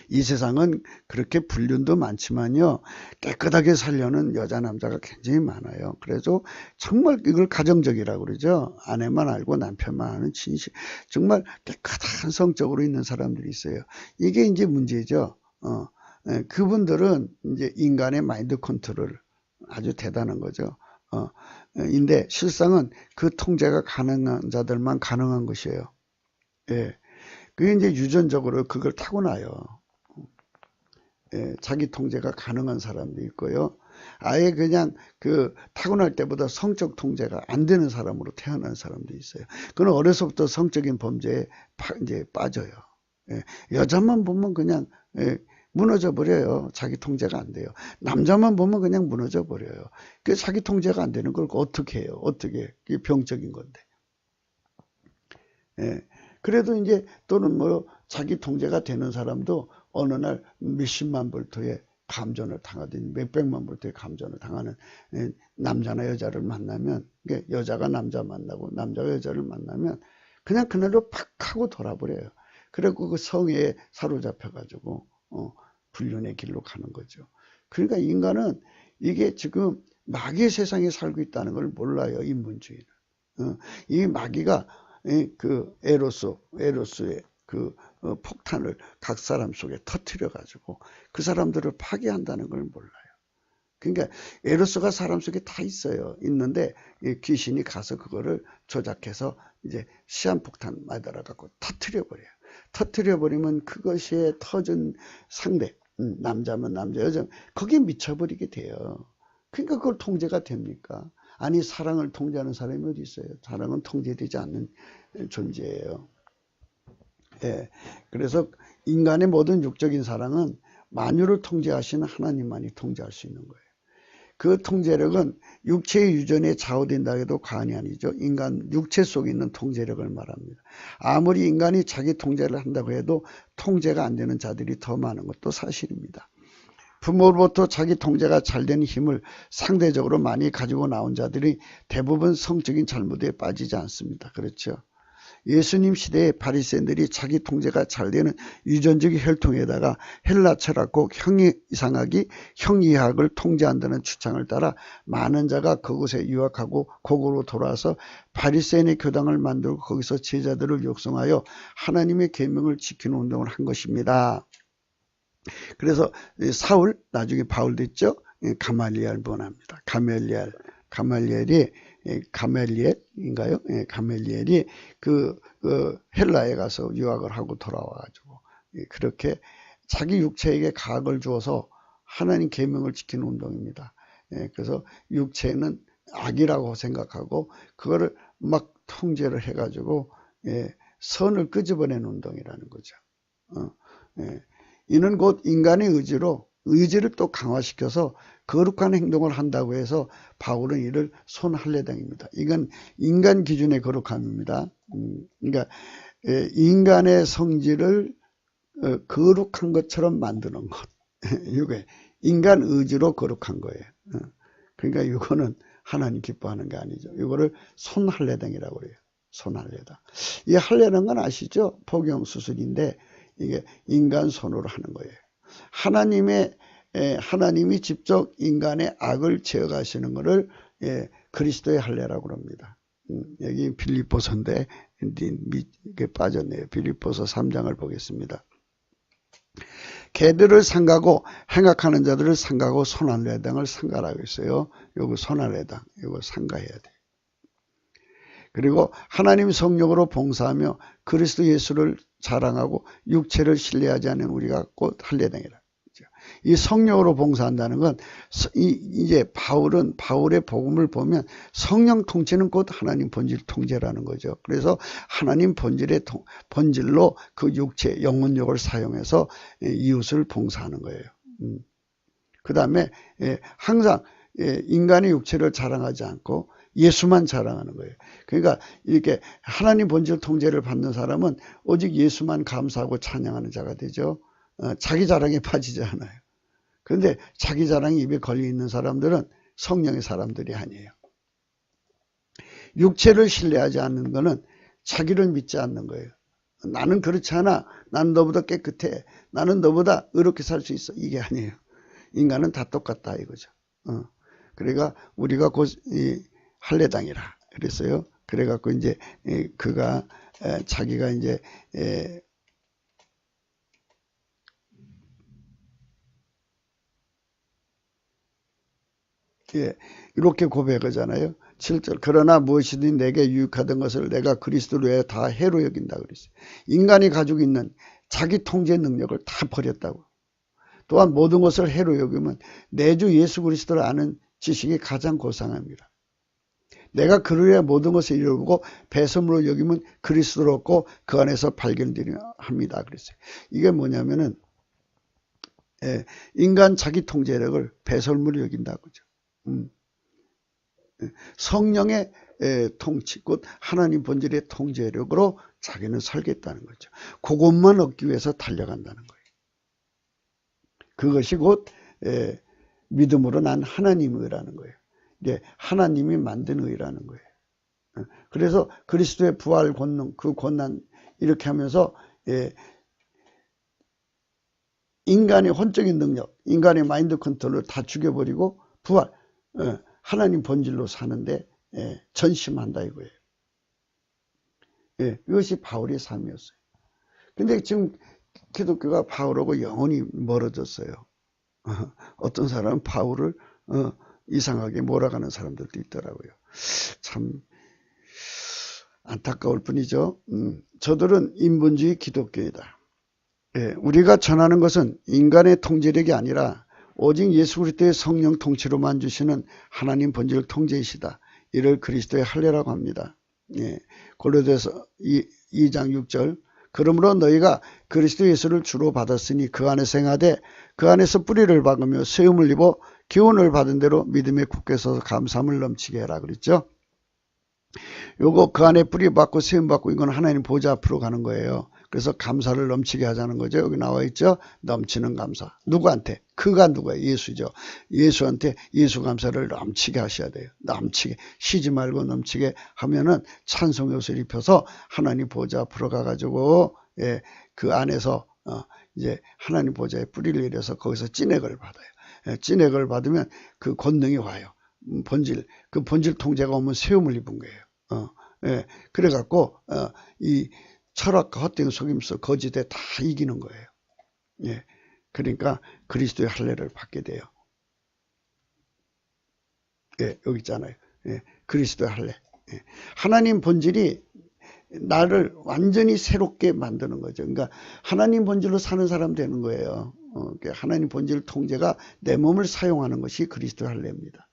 이 세상은 그렇게 불륜도 많지만요, 깨끗하게 살려는 여자 남자가 굉장히 많아요. 그래서 정말 이걸 가정적이라고 그러죠. 아내만 알고 남편만 아는 진실, 정말 깨끗한 성적으로 있는 사람들이 있어요. 이게 이제 문제죠. 그분들은 이제 인간의 마인드 컨트롤 아주 대단한 거죠. 인데 실상은 그 통제가 가능한 자들만 가능한 것이에요. 예. 그게 이제 유전적으로 그걸 타고나요. 예, 자기 통제가 가능한 사람도 있고요. 아예 그냥 그 타고날 때보다 성적 통제가 안 되는 사람으로 태어난 사람도 있어요. 그는 어려서부터 성적인 범죄에 이제 빠져요. 예, 여자만 보면 그냥 무너져 버려요. 자기 통제가 안 돼요. 남자만 보면 그냥 무너져 버려요. 그 자기 통제가 안 되는 걸 어떻게 해요? 어떻게? 그게 병적인 건데. 예. 그래도 이제 또는 뭐 자기 통제가 되는 사람도 어느 날 몇십만 볼트의 감전을 당하든 몇백만 볼트의 감전을 당하는 남자나 여자를 만나면, 여자가 남자 만나고 남자가 여자를 만나면 그냥 그날로 팍 하고 돌아버려요. 그리고 그 성에 사로잡혀 가지고 불륜의 길로 가는 거죠. 그러니까 인간은 이게 지금 마귀의 세상에 살고 있다는 걸 몰라요. 인본주의는. 이 마귀가 그 에로스의 그 폭탄을 각 사람 속에 터뜨려 가지고 그 사람들을 파괴한다는 걸 몰라요. 그러니까 에로스가 사람 속에 다 있어요. 있는데 귀신이 가서 그거를 조작해서 이제 시한폭탄 만들어 갖고 터뜨려 버려요. 터뜨려 버리면 그것이 터진 상대, 남자면 남자, 여자면 거기에 미쳐버리게 돼요. 그러니까 그걸 통제가 됩니까? 아니, 사랑을 통제하는 사람이 어디 있어요? 사랑은 통제되지 않는 존재예요. 예, 그래서 인간의 모든 육적인 사랑은 만유를 통제하시는 하나님만이 통제할 수 있는 거예요. 그 통제력은 육체의 유전에 좌우된다 해도 과언이 아니죠. 인간 육체 속에 있는 통제력을 말합니다. 아무리 인간이 자기 통제를 한다고 해도 통제가 안 되는 자들이 더 많은 것도 사실입니다. 부모로부터 자기 통제가 잘 되는 힘을 상대적으로 많이 가지고 나온 자들이 대부분 성적인 잘못에 빠지지 않습니다. 그렇죠? 예수님 시대에 바리새인들이 자기 통제가 잘 되는 유전적인 혈통에다가 헬라 철학과 형이학을 통제한다는 주장을 따라 많은 자가 그곳에 유학하고 고국으로 돌아와서 바리새인의 교당을 만들고 거기서 제자들을 육성하여 하나님의 계명을 지키는 운동을 한 것입니다. 그래서 사울, 나중에 바울 됐죠. 가말리엘 번합니다. 가멜리엘이 그 헬라에 가서 유학을 하고 돌아와가지고 그렇게 자기 육체에게 가학을 주어서 하나님 계명을 지키는 운동입니다. 그래서 육체는 악이라고 생각하고 그거를 막 통제를 해가지고 선을 끄집어내는 운동이라는 거죠. 이는 곧 인간의 의지를 또 강화시켜서 거룩한 행동을 한다고 해서 바울은 이를 손할례당입니다. 이건 인간 기준의 거룩함입니다. 그러니까 인간의 성질을 거룩한 것처럼 만드는 것. 이게 인간 의지로 거룩한 거예요. 그러니까 이거는 하나님 기뻐하는 게 아니죠. 이거를 손할례당이라고 그래요. 손할례당. 이 할례는 건 아시죠? 포경 수술인데 이게 인간 손으로 하는 거예요. 하나님이 직접 인간의 악을 제어가시는 것을 그리스도의 할례라고 합니다. 여기 빌립보서인데 이게 빠졌네요. 빌립보서 3장을 보겠습니다. 개들을 상가고 행악하는 자들을 상가고 손할례당을 상가라고 했어요. 요거 손할례당, 요거 상가해야 돼. 그리고 하나님 성령으로 봉사하며 그리스도 예수를 자랑하고 육체를 신뢰하지 않는 우리가 곧 할례당이라. 이 성령으로 봉사한다는 건 이제 바울의 복음을 보면 성령 통치는 곧 하나님 본질 통제라는 거죠. 그래서 하나님 본질로 그 육체 영혼력을 사용해서 이웃을 봉사하는 거예요. 그 다음에 항상 인간의 육체를 자랑하지 않고 예수만 자랑하는 거예요. 그러니까 이렇게 하나님 본질 통제를 받는 사람은 오직 예수만 감사하고 찬양하는 자가 되죠. 자기 자랑에 빠지지 않아요. 그런데 자기 자랑이 입에 걸려 있는 사람들은 성령의 사람들이 아니에요. 육체를 신뢰하지 않는 것은 자기를 믿지 않는 거예요. 나는 그렇지 않아. 나는 너보다 깨끗해. 나는 너보다 의롭게 살 수 있어. 이게 아니에요. 인간은 다 똑같다 이거죠. 그러니까 우리가 곧 할례당이라 그랬어요. 그래갖고 이제 그가 자기가 이제 이렇게 고백하잖아요. 7절 그러나 무엇이든 내게 유익하던 것을 내가 그리스도로 해 다 해로 여긴다 그랬어요. 인간이 가지고 있는 자기 통제 능력을 다 버렸다고. 또한 모든 것을 해로 여기면 내 주 예수 그리스도를 아는 지식이 가장 고상합니다. 내가 그를 위해 모든 것을 이루고 배설물로 여기면 그리스도를 얻고 그 안에서 발견되려 합니다. 그랬어요. 이게 뭐냐면은 인간 자기 통제력을 배설물로 여긴다고죠. 성령의 통치, 곧 하나님 본질의 통제력으로 자기는 살겠다는 거죠. 그것만 얻기 위해서 달려간다는 거예요. 그것이 곧 믿음으로 난 하나님의 의라는 거예요. 이게 하나님이 만든 의라는 거예요. 그래서 그리스도의 부활 권능, 그 권난 이렇게 하면서 인간의 혼적인 능력, 인간의 마인드 컨트롤을 다 죽여버리고 부활, 하나님 본질로 사는데 전심한다 이거예요. 이것이 바울의 삶이었어요. 근데 지금 기독교가 바울하고 영원히 멀어졌어요. 어떤 사람은 바울을 이상하게 몰아가는 사람들도 있더라고요. 참 안타까울 뿐이죠. 저들은 인본주의 기독교이다. 우리가 전하는 것은 인간의 통제력이 아니라 오직 예수 그리스도의 성령 통치로만 주시는 하나님 본질 통제이시다. 이를 그리스도의 할례라고 합니다. 고린도서 2장 6절 그러므로 너희가 그리스도 예수를 주로 받았으니 그 안에서 행하되 그 안에서 뿌리를 박으며 세움을 입어 기운을 받은 대로 믿음에 굳게 서서 감사함을 넘치게 해라 그랬죠. 요거 그 안에 뿌리 받고 세움 받고 이건 하나님 보좌 앞으로 가는 거예요. 그래서 감사를 넘치게 하자는 거죠. 여기 나와 있죠. 넘치는 감사. 누구한테? 그가 누구예요? 예수죠. 예수한테 예수 감사를 넘치게 하셔야 돼요. 넘치게. 쉬지 말고 넘치게 하면은 찬송의 옷을 입혀서 하나님 보좌 앞으로 가가지고 그 안에서 이제 하나님 보좌에 뿌리를 내려서 거기서 찐액을 받아요. 찐액을 받으면 그 권능이 와요. 그 본질 통제가 오면 세움을 입은 거예요. 그래갖고 이 철학과 헛된 속임수 거짓에 다 이기는 거예요. 그러니까 그리스도의 할례를 받게 돼요. 여기 있잖아요. 그리스도의 할례. 하나님 본질이 나를 완전히 새롭게 만드는 거죠. 그러니까 하나님 본질로 사는 사람 되는 거예요. 하나님 본질 통제가 내 몸을 사용하는 것이 그리스도의 할례입니다.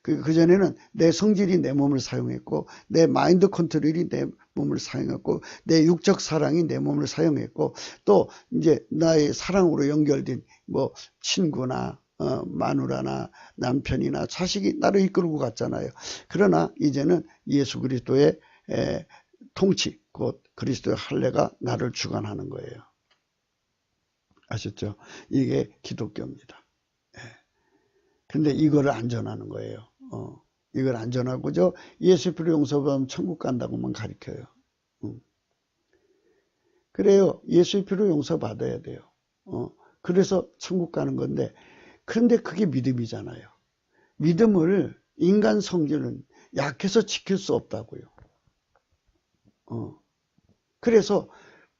그전에는 내 성질이 내 몸을 사용했고 내 마인드 컨트롤이 내 몸을 사용했고 내 육적 사랑이 내 몸을 사용했고 또 이제 나의 사랑으로 연결된 뭐 친구나 마누라나 남편이나 자식이 나를 이끌고 갔잖아요. 그러나 이제는 예수 그리스도의 통치 곧 그리스도의 할례가 나를 주관하는 거예요. 아셨죠? 이게 기독교입니다. 근데 이거를 안 전하는 거예요. 이걸 안 전하고죠. 예수 피로 용서받으면 천국 간다고만 가르쳐요. 그래요. 예수 피로 용서받아야 돼요. 그래서 천국 가는 건데, 그런데 그게 믿음이잖아요. 믿음을 인간 성질은 약해서 지킬 수 없다고요. 그래서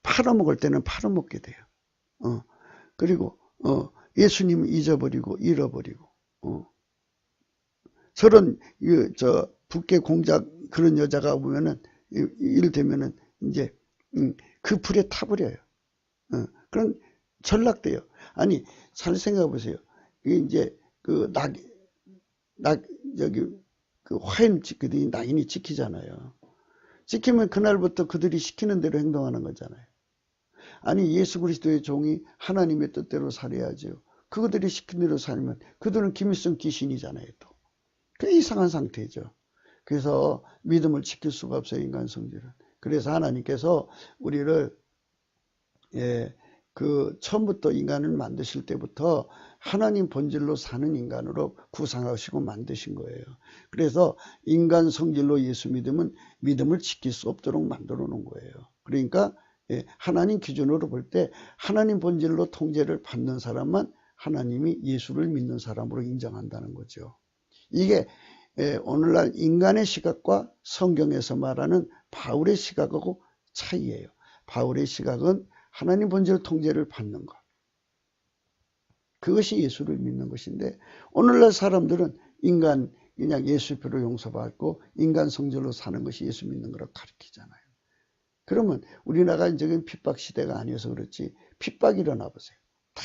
팔아먹을 때는 팔아먹게 돼요. 그리고 예수님을 잊어버리고 잃어버리고 저런 북계 공작 그런 여자가 보면은 이를테면은 이제 그 불에 타버려요. 그럼 전락돼요. 아니, 잘 생각해 보세요. 이제 여기 그 화인 그들이 낙인이 찍히잖아요. 찍히면 그날부터 그들이 시키는 대로 행동하는 거잖아요. 아니, 예수 그리스도의 종이 하나님의 뜻대로 살아야죠. 그들이 시킨 대로 살면 그들은 기밀성 귀신이잖아요. 또 그 이상한 상태죠. 그래서 믿음을 지킬 수가 없어요, 인간 성질은. 그래서 하나님께서 우리를 처음부터 인간을 만드실 때부터 하나님 본질로 사는 인간으로 구상하시고 만드신 거예요. 그래서 인간 성질로 예수 믿음을 지킬 수 없도록 만들어 놓은 거예요. 그러니까 하나님 기준으로 볼 때 하나님 본질로 통제를 받는 사람만 하나님이 예수를 믿는 사람으로 인정한다는 거죠. 이게 오늘날 인간의 시각과 성경에서 말하는 바울의 시각하고 차이예요. 바울의 시각은 하나님 본질 통제를 받는 것. 그것이 예수를 믿는 것인데 오늘날 사람들은 그냥 예수 피로 용서받고 인간 성질로 사는 것이 예수 믿는 거라고 가르치잖아요. 그러면 우리나라가 이제 핍박 시대가 아니어서 그렇지 핍박이 일어나 보세요. 다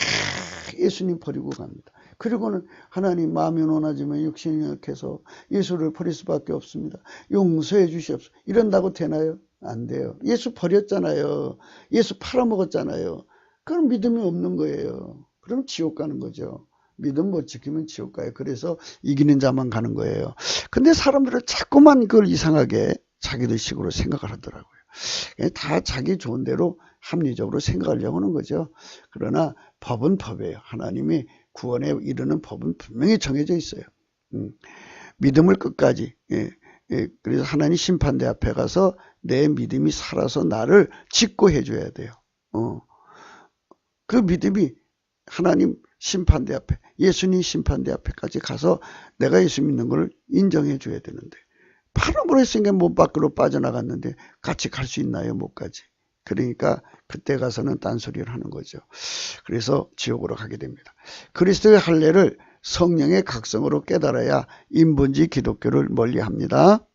예수님 버리고 갑니다. 그리고는 하나님 마음이 원하지만 육신이 약해서 예수를 버릴 수밖에 없습니다. 용서해 주시옵소서. 이런다고 되나요? 안 돼요. 예수 버렸잖아요. 예수 팔아먹었잖아요. 그럼 믿음이 없는 거예요. 그럼 지옥 가는 거죠. 믿음 못 지키면 지옥 가요. 그래서 이기는 자만 가는 거예요. 근데 사람들은 자꾸만 그걸 이상하게 자기들 식으로 생각을 하더라고요. 다 자기 좋은 대로 합리적으로 생각하려고 하는 거죠. 그러나 법은 법이에요. 하나님이 구원에 이르는 법은 분명히 정해져 있어요. 믿음을 끝까지 그래서 하나님 심판대 앞에 가서 내 믿음이 살아서 나를 직고해 줘야 돼요. 그 믿음이 하나님 심판대 앞에 예수님 심판대 앞에까지 가서 내가 예수 믿는 걸 인정해 줘야 되는데 팔아버렸으니까 못 밖으로 빠져나갔는데 같이 갈 수 있나요? 못 가지. 그러니까 그때 가서는 딴소리를 하는 거죠. 그래서 지옥으로 가게 됩니다. 그리스도의 할례를 성령의 각성으로 깨달아야 인본주의 기독교를 멀리합니다.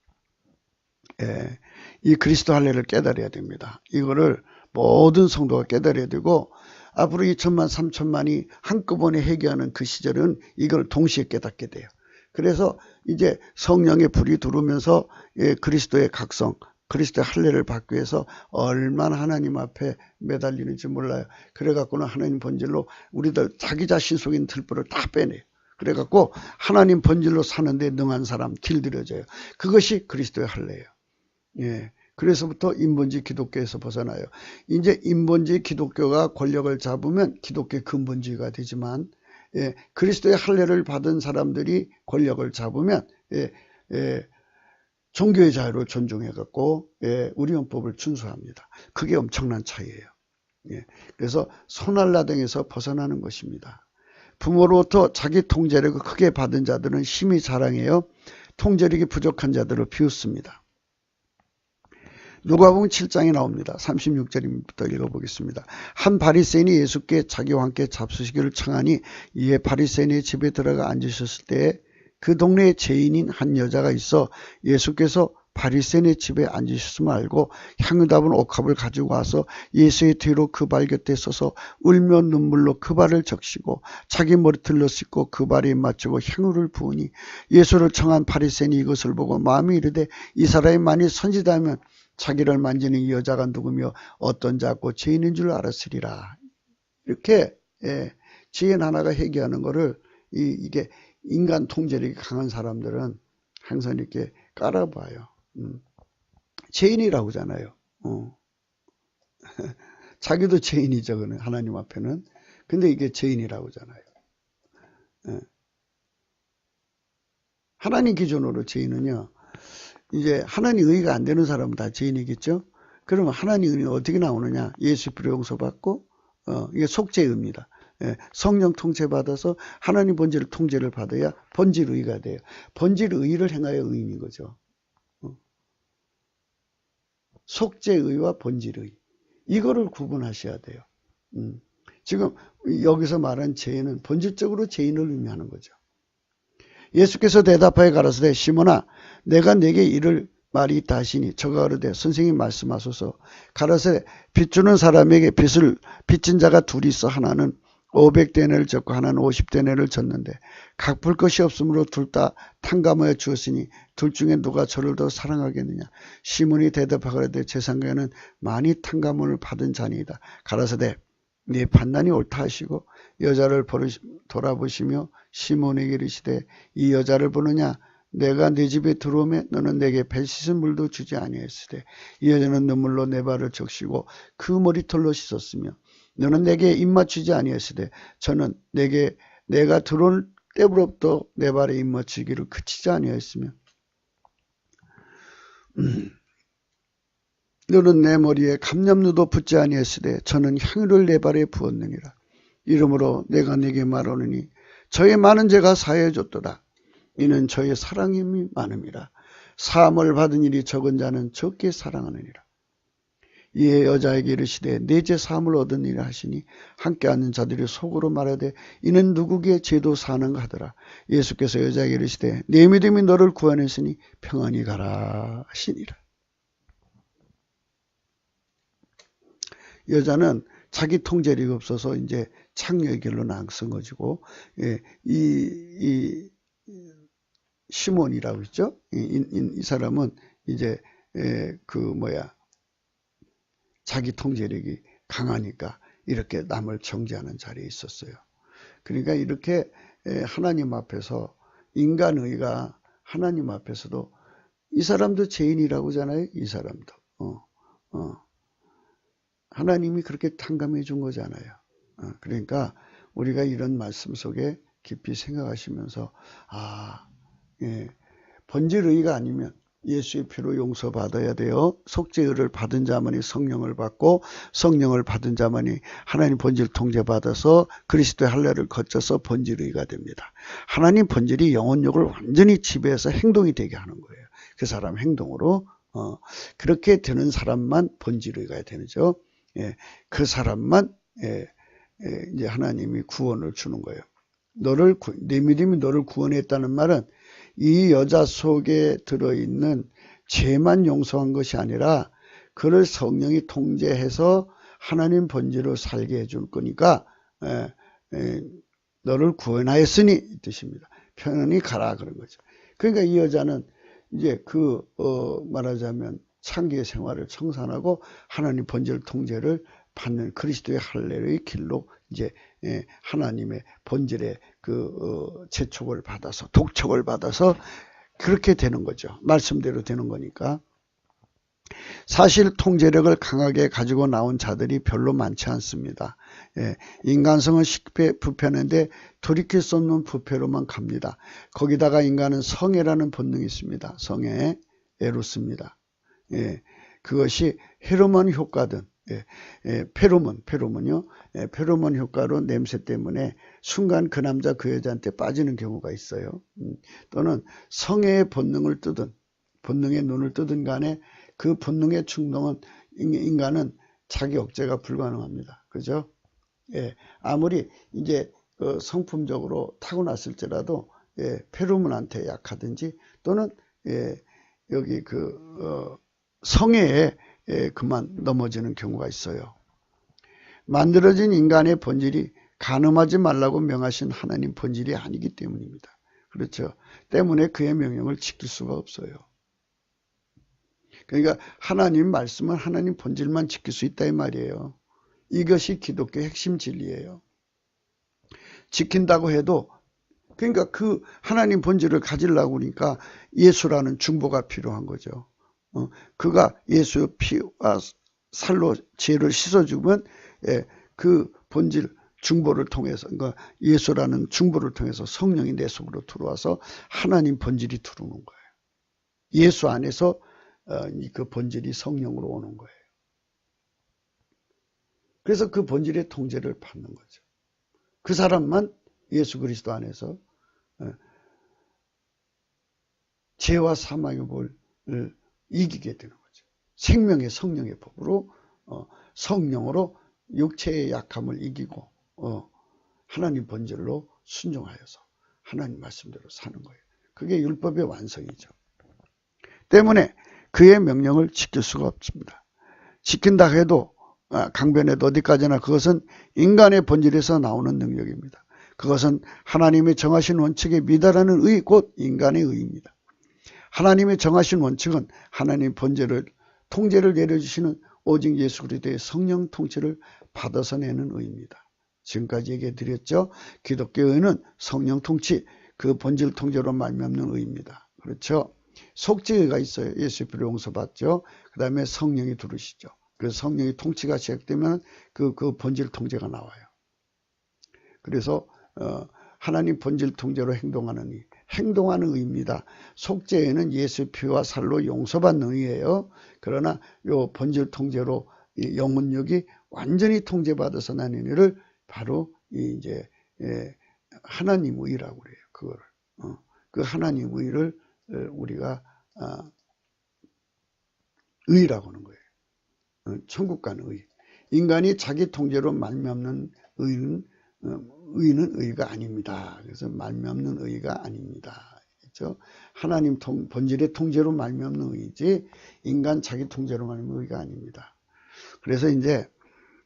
이 그리스도 할례를 깨달아야 됩니다. 이거를 모든 성도가 깨달아야 되고 앞으로 2천만 3천만이 한꺼번에 회개하는 그 시절은 이걸 동시에 깨닫게 돼요. 그래서 이제 성령의 불이 들어오면서 그리스도의 각성, 그리스도의 할례를 받기 위해서 얼마나 하나님 앞에 매달리는지 몰라요. 그래갖고는 하나님 본질로 우리들 자기 자신 속에 있는 들보를 다 빼내요. 그래갖고 하나님 본질로 사는데 능한 사람 길들여져요. 그것이 그리스도의 할례예요. 그래서부터 인본주의 기독교에서 벗어나요. 이제 인본주의 기독교가 권력을 잡으면 기독교의 근본주의가 되지만 그리스도의 할례를 받은 사람들이 권력을 잡으면 종교의 자유를 존중해갖고 우리 헌법을 준수합니다. 그게 엄청난 차이예요. 그래서 손알라등에서 벗어나는 것입니다. 부모로부터 자기 통제력을 크게 받은 자들은 심히 자랑해요. 통제력이 부족한 자들을 비웃습니다. 누가복음 7장에 나옵니다. 36절부터 읽어보겠습니다. 한 바리새인이 예수께 자기와 함께 잡수시기를 청하니 이에 바리새인의 집에 들어가 앉으셨을 때에 그 동네에 죄인인 한 여자가 있어 예수께서 바리새인의 집에 앉으셨음을 알고 향유 담은 옥합을 가지고 와서 예수의 뒤로 그 발 곁에 서서 울며 눈물로 그 발을 적시고 자기 머리털로 씻고 그 발에 맞추고 향유를 부으니 예수를 청한 바리새인이 이것을 보고 마음이 이르되 이 사람이 만일 선지자면 자기를 만지는 이 여자가 누구며 어떤 자고 죄인인 줄 알았으리라. 이렇게 죄인 하나가 회개하는 거를 이게 인간 통제력이 강한 사람들은 항상 이렇게 깔아봐요. 죄인이라고 하잖아요. 자기도 죄인이죠. 그는 하나님 앞에는. 근데 이게 죄인이라고 하잖아요. 하나님 기준으로 죄인은요. 이제 하나님 의가 안 되는 사람은 다 죄인이겠죠. 그러면 하나님 의는 어떻게 나오느냐? 예수 피로 용서받고 이게 속죄의입니다. 성령 통제받아서 하나님 본질 통제를 받아야 본질 의가 돼요. 본질 의를 행하여 의인인 거죠. 속죄의와 본질의 이거를 구분하셔야 돼요. 지금 여기서 말한 죄는 본질적으로 죄인을 의미하는 거죠. 예수께서 대답하여 가라사대 시몬아 내가 네게 이를 말이 있다 하시니 저가 가로되 선생님 말씀하소서. 가라사대 빚주는 사람에게 빚진 자가 둘이 있어. 하나는 500데나리를 졌고 하나는 50데나리를 졌는데 갚을 것이 없으므로 둘 다 탕감하여 주었으니 둘 중에 누가 저를 더 사랑하겠느냐. 시몬이 대답하거든 제 생각에는 많이 탕감을 받은 자니이다. 가라사대 네 판단이 옳다 하시고 여자를 돌아보시며 시몬에게 이르시되 이 여자를 보느냐. 내가 네 집에 들어오면 너는 내게 발 씻은 물도 주지 아니하였으되 이 여자는 눈물로 내 발을 적시고 그 머리털로 씻었으며 너는 내게 입맞추지 아니하였으되 저는 내가 들어올 때부터 내 발에 입맞추기를 그치지 아니하였으며 너는 내 머리에 감람루도 붓지 아니하였으되 저는 향유를 내 발에 부었느니라. 이러므로 내가 네게 말하노니 저의 많은 죄가 사하여 줬도다. 이는 저의 사랑이 많음이라. 사함을 받은 일이 적은 자는 적게 사랑하느니라. 이에 여자에게 이르시되 내 죄 사함을 얻으니라 하시니 함께 앉은 자들이 속으로 말하되 이는 누구의 죄도 사는가 하더라. 예수께서 여자에게 이르시되 내 믿음이 너를 구원했으니 평안히 가라 하시니라. 여자는 자기 통제력이 없어서 이제 창녀의 길로 나선 것이고, 이 시몬이라고 있죠. 이 사람은 이제 자기 통제력이 강하니까 이렇게 남을 정죄하는 자리에 있었어요. 그러니까 이렇게 하나님 앞에서 인간의가 하나님 앞에서도 이 사람도 죄인이라고 하잖아요. 이 사람도 하나님이 그렇게 탕감해 준 거잖아요. 그러니까 우리가 이런 말씀 속에 깊이 생각하시면서 번제의가 아니면 예수의 피로 용서받아야 돼요. 속죄의를 받은 자만이 성령을 받고 성령을 받은 자만이 하나님 본질 통제받아서 그리스도의 할례를 거쳐서 번제의가 됩니다. 하나님 본질이 영혼력을 완전히 지배해서 행동이 되게 하는 거예요. 그 사람 행동으로 그렇게 되는 사람만 번제의가 되죠. 그 사람만 이제 하나님이 구원을 주는 거예요. 내 믿음이 너를 구원했다는 말은 이 여자 속에 들어있는 죄만 용서한 것이 아니라 그를 성령이 통제해서 하나님 본질로 살게 해줄 거니까 너를 구원하였으니 이 뜻입니다. 편안히 가라 그런 거죠. 그러니까 이 여자는 이제 말하자면 창기의 생활을 청산하고 하나님 본질 통제를 받는 그리스도의 할례의 길로 이제 하나님의 본질의 재촉을 받아서 독촉을 받아서 그렇게 되는 거죠. 말씀대로 되는 거니까. 사실 통제력을 강하게 가지고 나온 자들이 별로 많지 않습니다. 인간성은 쉽게 부패하는데 돌이킬 수 없는 부패로만 갑니다. 거기다가 인간은 성애라는 본능이 있습니다. 성애, 에로스입니다. 그것이 헤로몬 효과든 페로몬요. 페로몬 효과로 냄새 때문에 순간 그 남자 그 여자한테 빠지는 경우가 있어요. 또는 성애의 본능을 뜨든 본능의 눈을 뜨든 간에 그 본능의 충동은 인간은 자기 억제가 불가능합니다. 그죠? 아무리 이제 성품적으로 타고났을지라도 페로몬한테 약하든지 또는 여기 성애에 그만 넘어지는 경우가 있어요. 만들어진 인간의 본질이 간음하지 말라고 명하신 하나님 본질이 아니기 때문입니다. 그렇죠. 때문에 그의 명령을 지킬 수가 없어요. 그러니까 하나님 말씀은 하나님 본질만 지킬 수 있다 이 말이에요. 이것이 기독교의 핵심 진리예요. 지킨다고 해도 그러니까 그 하나님 본질을 가지려고 하니까 예수라는 중보가 필요한 거죠. 그가 예수의 피와 살로 죄를 씻어주면 그 본질 중보를 통해서 그러니까 예수라는 중보를 통해서 성령이 내 속으로 들어와서 하나님 본질이 들어오는 거예요. 예수 안에서 그 본질이 성령으로 오는 거예요. 그래서 그 본질의 통제를 받는 거죠. 그 사람만 예수 그리스도 안에서 죄와 사망의 벌을 이기게 되는 거죠. 생명의 성령의 법으로 성령으로 육체의 약함을 이기고 하나님 본질로 순종하여서 하나님 말씀대로 사는 거예요. 그게 율법의 완성이죠. 때문에 그의 명령을 지킬 수가 없습니다. 지킨다 해도 강변해도 어디까지나 그것은 인간의 본질에서 나오는 능력입니다. 그것은 하나님이 정하신 원칙에 미달하는 의, 곧 인간의 의입니다. 하나님이 정하신 원칙은 하나님 본질을 통제를 내려주시는 오직 예수 그리스도의 성령 통치를 받아서 내는 의입니다. 지금까지 얘기해 드렸죠. 기독교의 의는 성령 통치, 그 본질 통제로 말미암는 의입니다. 그렇죠. 속죄의가 있어요. 예수의 피로 용서받죠. 그 다음에 성령이 들으시죠. 그래서 성령의 통치가 시작되면 그 본질 통제가 나와요. 그래서 하나님 본질 통제로 행동하는 의, 행동하는 의입니다. 속죄에는 예수 피와 살로 용서받는 의예요. 그러나 요 본질 통제로 이 영혼력이 완전히 통제받아서 나는 의를 바로 이제 하나님 의라고 그래요. 그거를 그 하나님 의를 우리가 의라고 하는 거예요. 천국 가는 의. 인간이 자기 통제로 말미암는 의는 의가 아닙니다. 그래서 말미암는 의가 아닙니다. 그렇죠? 하나님 본질의 통제로 말미암는 의지 인간 자기 통제로 말미암는 의가 아닙니다. 그래서 이제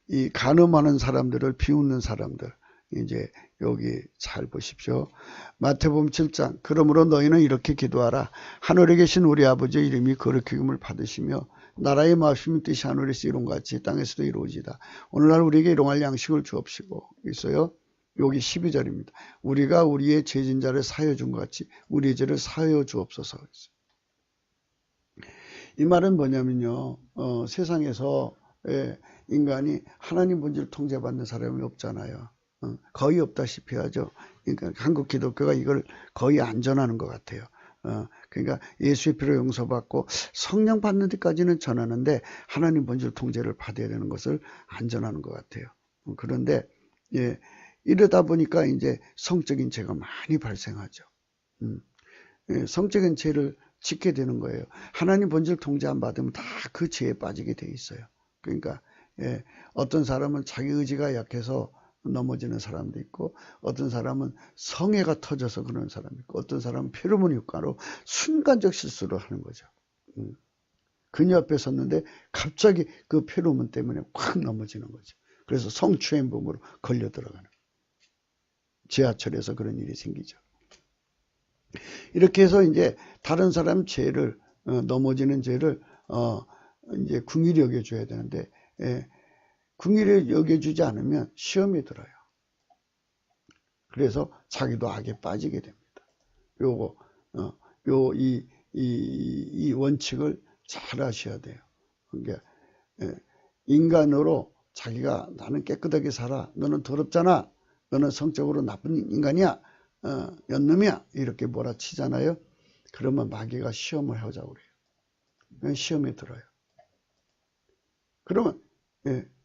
이 간음하는 사람들을 비웃는 사람들 이제 여기 잘 보십시오. 마태복음 7장 그러므로 너희는 이렇게 기도하라. 하늘에 계신 우리 아버지의 이름이 거룩히 여김을 받으시며 나라의 마음이 뜻이 하늘에서 이룬 것 같이 땅에서도 이루어지다. 오늘날 우리에게 일용할 양식을 주옵시고 있어요. 여기 12절입니다. 우리가 우리의 죄진자를 사하여 준 것 같이 우리의 죄를 사하여 주옵소서. 이 말은 뭐냐면요. 세상에서 인간이 하나님 본질을 통제받는 사람이 없잖아요. 거의 없다시피 하죠. 그러니까 한국 기독교가 이걸 거의 안 전하는 것 같아요. 그러니까 예수의 피로 용서받고 성령 받는 데까지는 전하는데 하나님 본질 통제를 받아야 되는 것을 안 전하는 것 같아요. 그런데 이러다 보니까 이제 성적인 죄가 많이 발생하죠. 성적인 죄를 짓게 되는 거예요. 하나님 본질 통제 안 받으면 다 그 죄에 빠지게 돼 있어요. 그러니까 어떤 사람은 자기 의지가 약해서 넘어지는 사람도 있고 어떤 사람은 성애가 터져서 그러는 사람이 있고 어떤 사람은 페로몬 효과로 순간적 실수를 하는 거죠. 그녀 앞에 섰는데 갑자기 그 페로몬 때문에 확 넘어지는 거죠. 그래서 성추행범으로 걸려 들어가는 거예요. 지하철에서 그런 일이 생기죠. 이렇게 해서 이제 다른 사람 죄를 넘어지는 죄를 이제 긍휼히 여겨줘야 되는데 긍휼히 여겨주지 않으면 시험이 들어요. 그래서 자기도 악에 빠지게 됩니다. 요거 이 원칙을 잘 아셔야 돼요. 그러니까 인간으로 자기가 나는 깨끗하게 살아, 너는 더럽잖아, 너는 성적으로 나쁜 인간이야, 연놈이야 이렇게 몰아치잖아요. 그러면 마귀가 시험을 하자고 그래요. 시험에 들어요. 그러면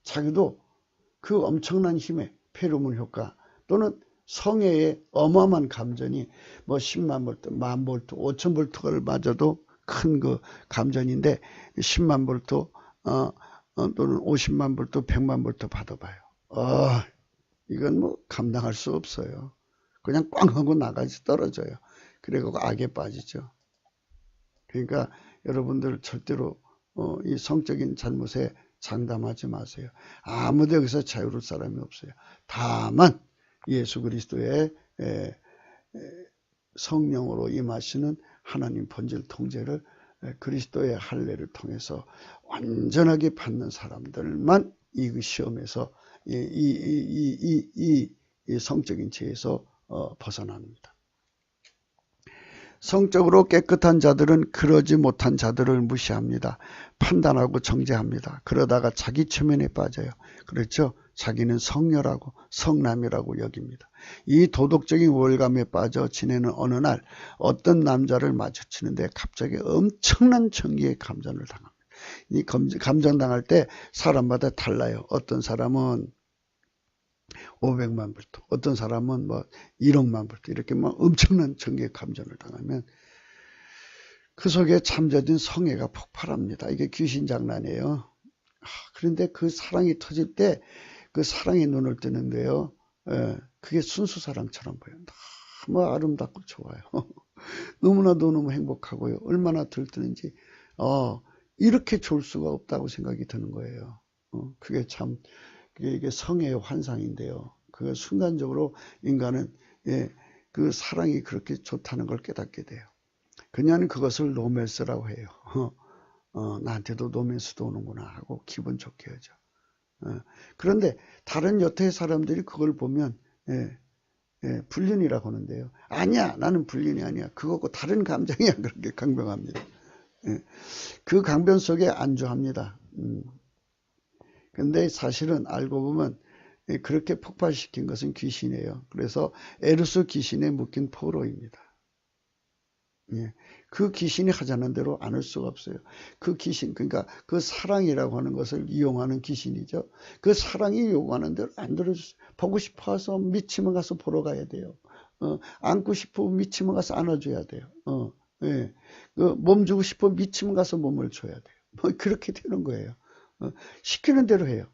자기도 그 엄청난 힘의 페로몬 효과 또는 성애의 어마어마한 감전이 뭐 10만 볼트, 10,000 볼트, 5,000 볼트를 맞아도 큰 그 감전인데 10만 볼트 또는 50만 볼트, 100만 볼트 받아봐요. 이건 뭐 감당할 수 없어요. 그냥 꽝 하고 나가지 떨어져요. 그리고 악에 빠지죠. 그러니까 여러분들 절대로 이 성적인 잘못에 장담하지 마세요. 아무도 여기서 자유로울 사람이 없어요. 다만 예수 그리스도의 성령으로 임하시는 하나님 본질 통제를 그리스도의 할례를 통해서 완전하게 받는 사람들만 이 시험에서 이 성적인 죄에서 벗어납니다. 성적으로 깨끗한 자들은 그러지 못한 자들을 무시합니다. 판단하고 정죄합니다. 그러다가 자기 체면에 빠져요. 그렇죠? 자기는 성녀라고 성남이라고 여깁니다. 이 도덕적인 우월감에 빠져 지내는 어느 날 어떤 남자를 마주치는데 갑자기 엄청난 정의의 감전을 당합니다. 이 감전당할 때 사람마다 달라요. 어떤 사람은 500만 불도, 어떤 사람은 뭐 1억만 불도 이렇게 막 엄청난 정의의 감전을 당하면 그 속에 잠재진 성애가 폭발합니다. 이게 귀신 장난이에요. 그런데 그 사랑이 터질 때 그 사랑의 눈을 뜨는데요. 그게 순수 사랑처럼 보여요. 너무 아름답고 좋아요. 너무나도 너무 행복하고요. 얼마나 들뜨는지 이렇게 좋을 수가 없다고 생각이 드는 거예요. 그게 참, 이게 성의 환상인데요. 그 순간적으로 인간은, 그 사랑이 그렇게 좋다는 걸 깨닫게 돼요. 그녀는 그것을 로맨스라고 해요. 나한테도 로맨스도 오는구나 하고 기분 좋게 하죠. 그런데 다른 여태의 사람들이 그걸 보면, 불륜이라고 하는데요. 아니야, 나는 불륜이 아니야. 그거고 다른 감정이야. 그렇게 강변합니다. 그 강변 속에 안주합니다. 근데 사실은 알고 보면 그렇게 폭발시킨 것은 귀신이에요. 그래서 에르스 귀신에 묶인 포로입니다. 그 귀신이 하자는 대로 안 할 수가 없어요. 그 귀신, 그러니까 그 사랑이라고 하는 것을 이용하는 귀신이죠. 그 사랑이 요구하는 대로 안 들어주세요. 보고 싶어서 미치면 가서 보러 가야 돼요. 안고 싶어 미치면 가서 안아줘야 돼요. 몸 주고 싶어 미치면 가서 몸을 줘야 돼요. 뭐 그렇게 되는 거예요. 시키는 대로 해요.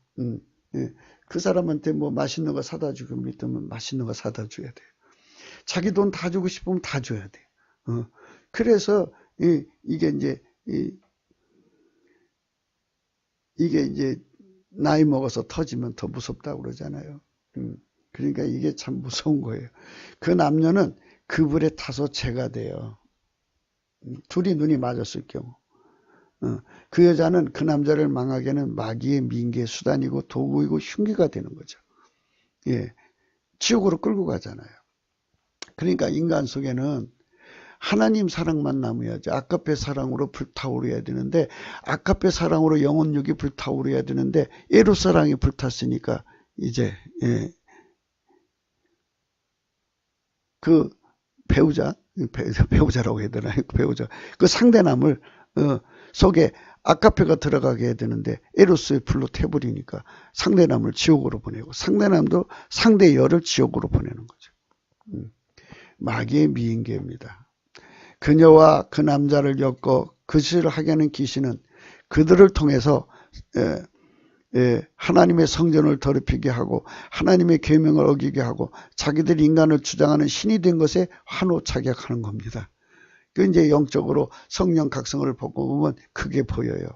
그 사람한테 뭐 맛있는 거 사다 주고 믿으면 맛있는 거 사다 줘야 돼요. 자기 돈 다 주고 싶으면 다 줘야 돼요. 그래서 이게 이제 나이 먹어서 터지면 더 무섭다고 그러잖아요. 그러니까 이게 참 무서운 거예요. 그 남녀는 그 불에 타서 죄가 돼요. 둘이 눈이 맞았을 경우. 그 여자는 그 남자를 망하게는 마귀의 민기의 수단이고 도구이고 흉기가 되는 거죠. 지옥으로 끌고 가잖아요. 그러니까 인간 속에는 하나님 사랑만 남아야지. 아까페 사랑으로 불타오르야 되는데, 아까페 사랑으로 영혼육이 불타오르야 되는데, 에로 사랑이 불탔으니까 이제 그 배우자라고 해야 되나요? 배우자 그 상대남을 속에 아카페가 들어가게 해야 되는데 에로스의 불로 태버리니까 상대남을 지옥으로 보내고 상대남도 상대 열을 지옥으로 보내는 거죠. 마귀의 미인계입니다. 그녀와 그 남자를 엮어 그 짓을 하게 하는 귀신은 그들을 통해서 하나님의 성전을 더럽히게 하고 하나님의 계명을 어기게 하고 자기들이 인간을 주장하는 신이 된 것에 환호착약하는 겁니다. 그 이제 영적으로 성령 각성을 보고 보면 그게 보여요.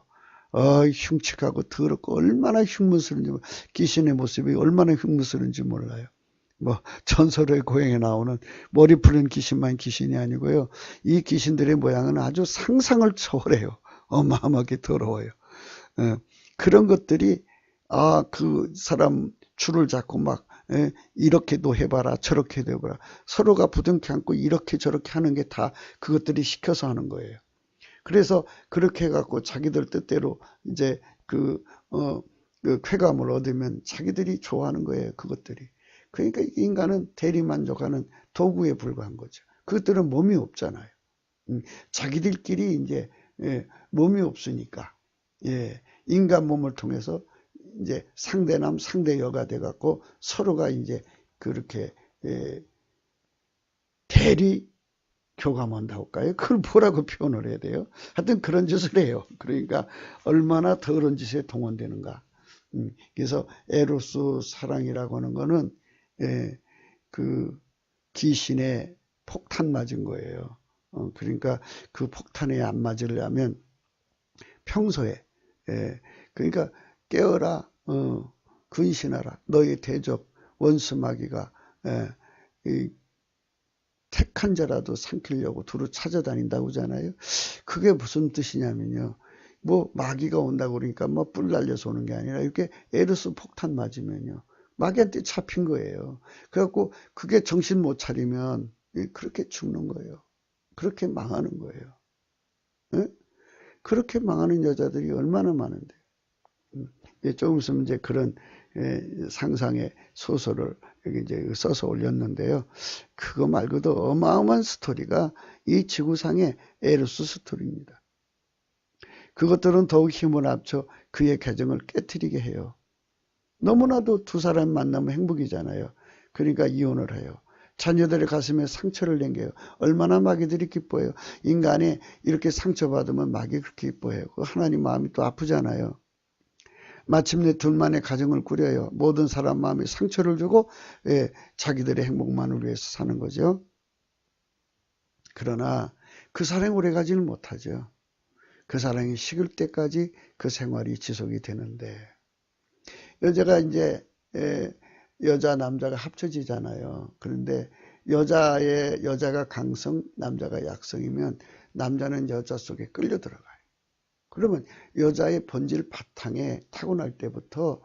흉측하고 더럽고 얼마나 흉물스러운지, 귀신의 모습이 얼마나 흉물스러운지 몰라요. 뭐 전설의 고행에 나오는 머리 푸른 귀신만 귀신이 아니고요. 이 귀신들의 모양은 아주 상상을 초월해요. 어마어마하게 더러워요. 그런 것들이 그 사람 줄을 잡고 막 이렇게도 해봐라 저렇게도 해봐라 서로가 부둥켜 안고 이렇게 저렇게 하는 게 다 그것들이 시켜서 하는 거예요. 그래서 그렇게 해갖고 자기들 뜻대로 이제 그 쾌감을 얻으면 자기들이 좋아하는 거예요. 그것들이. 그러니까 인간은 대리만족하는 도구에 불과한 거죠. 그것들은 몸이 없잖아요. 자기들끼리 이제 몸이 없으니까 인간 몸을 통해서 이제 상대남 상대여가 돼갖고 서로가 이제 그렇게 대리 교감한다고 할까요? 그걸 뭐라고 표현을 해야 돼요? 하여튼 그런 짓을 해요. 그러니까 얼마나 더러운 짓에 동원되는가. 그래서 에로스 사랑이라고 하는 거는 그 귀신의 폭탄 맞은 거예요. 그러니까 그 폭탄에 안 맞으려면 평소에 그러니까 깨어라 근신하라 너의 대적 원수 마귀가 택한 자라도 삼키려고 두루 찾아다닌다고 하잖아요. 그게 무슨 뜻이냐면요. 뭐 마귀가 온다고 그러니까 뭐 뿔 날려서 오는 게 아니라 이렇게 에르스 폭탄 맞으면요. 마귀한테 잡힌 거예요. 그래갖고 그게 정신 못 차리면 그렇게 죽는 거예요. 그렇게 망하는 거예요. 그렇게 망하는 여자들이 얼마나 많은데. 조금 있으면 이제 그런 상상의 소설을 여기 이제 써서 올렸는데요. 그거 말고도 어마어마한 스토리가 이 지구상의 에르스 스토리입니다. 그것들은 더욱 힘을 합쳐 그의 계정을 깨트리게 해요. 너무나도 두 사람 만나면 행복이잖아요. 그러니까 이혼을 해요. 자녀들의 가슴에 상처를 남겨요. 얼마나 마귀들이 기뻐해요. 인간이 이렇게 상처받으면 마귀 그렇게 기뻐해요. 하나님 마음이 또 아프잖아요. 마침내 둘만의 가정을 꾸려요. 모든 사람 마음에 상처를 주고 자기들의 행복만을 위해서 사는 거죠. 그러나 그 사랑이 오래가지는 못하죠. 그 사랑이 식을 때까지 그 생활이 지속이 되는데, 여자가 이제 여자 남자가 합쳐지잖아요. 그런데 여자가 강성, 남자가 약성이면 남자는 여자 속에 끌려 들어가요. 그러면 여자의 본질 바탕에 타고날 때부터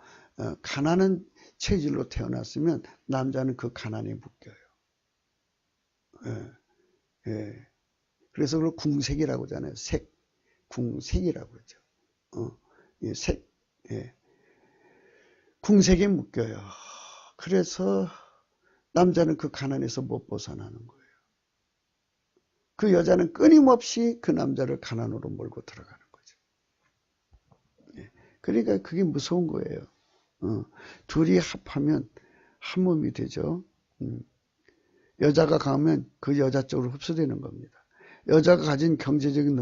가난한 체질로 태어났으면 남자는 그 가난에 묶여요. 예, 예. 그래서 그걸 궁색이라고 하잖아요. 궁색이라고 그러죠. 예, 예. 궁색에 묶여요. 그래서 남자는 그 가난에서 못 벗어나는 거예요. 그 여자는 끊임없이 그 남자를 가난으로 몰고 들어가는 거죠. 예. 그러니까 그게 무서운 거예요. 둘이 합하면 한 몸이 되죠. 여자가 강하면 그 여자 쪽으로 흡수되는 겁니다. 여자가 가진 경제적인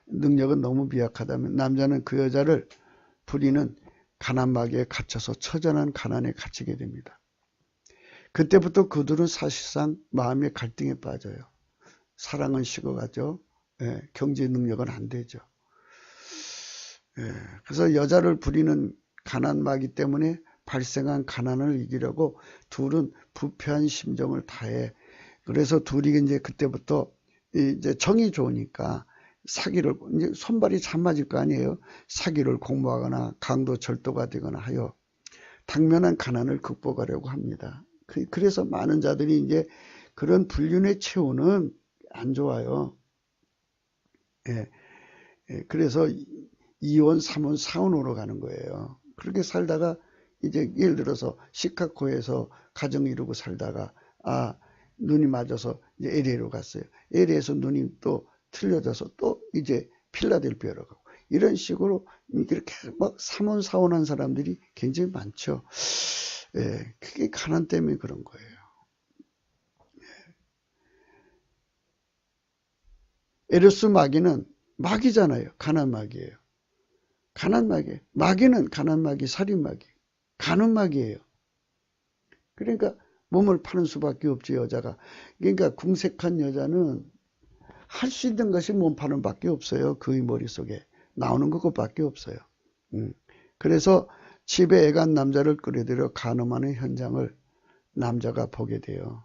능력은 너무 미약하다면 남자는 그 여자를 부리는 가난마귀에 갇혀서 처절한 가난에 갇히게 됩니다. 그때부터 그들은 사실상 마음의 갈등에 빠져요. 사랑은 식어가죠. 예, 경제 능력은 안 되죠. 예, 그래서 여자를 부리는 가난마귀 때문에 발생한 가난을 이기려고 둘은 부패한 심정을 다해. 그래서 둘이 이제 그때부터 이제 정이 좋으니까 사기를, 이제 손발이 잡맞을 거 아니에요. 사기를 공모하거나 강도 절도가 되거나 하여 당면한 가난을 극복하려고 합니다. 그래서 많은 자들이 이제 그런 불륜의 체온은 안 좋아요. 예, 예, 그래서 2혼, 3혼, 4혼으로 가는 거예요. 그렇게 살다가 이제 예를 들어서 시카고에서 가정 이루고 살다가 눈이 맞아서 이제 LA로 갔어요. LA에서 눈이 또 틀려져서 또 이제 필라델피아로 가고 이런 식으로 이렇게 막 3혼, 4혼한 사람들이 굉장히 많죠. 예, 그게 가난 때문에 그런 거예요. 에르스 마귀는 마귀잖아요. 가난 마귀예요. 가난 마귀. 마귀는 가난 마귀, 살인 마귀. 가는 마귀예요. 그러니까 몸을 파는 수밖에 없지, 여자가. 그러니까 궁색한 여자는 할 수 있는 것이 몸 파는 밖에 없어요. 그의 머릿속에. 나오는 그것밖에 없어요. 그래서 집에 애간 남자를 끌어들여 간음하는 현장을 남자가 보게 돼요.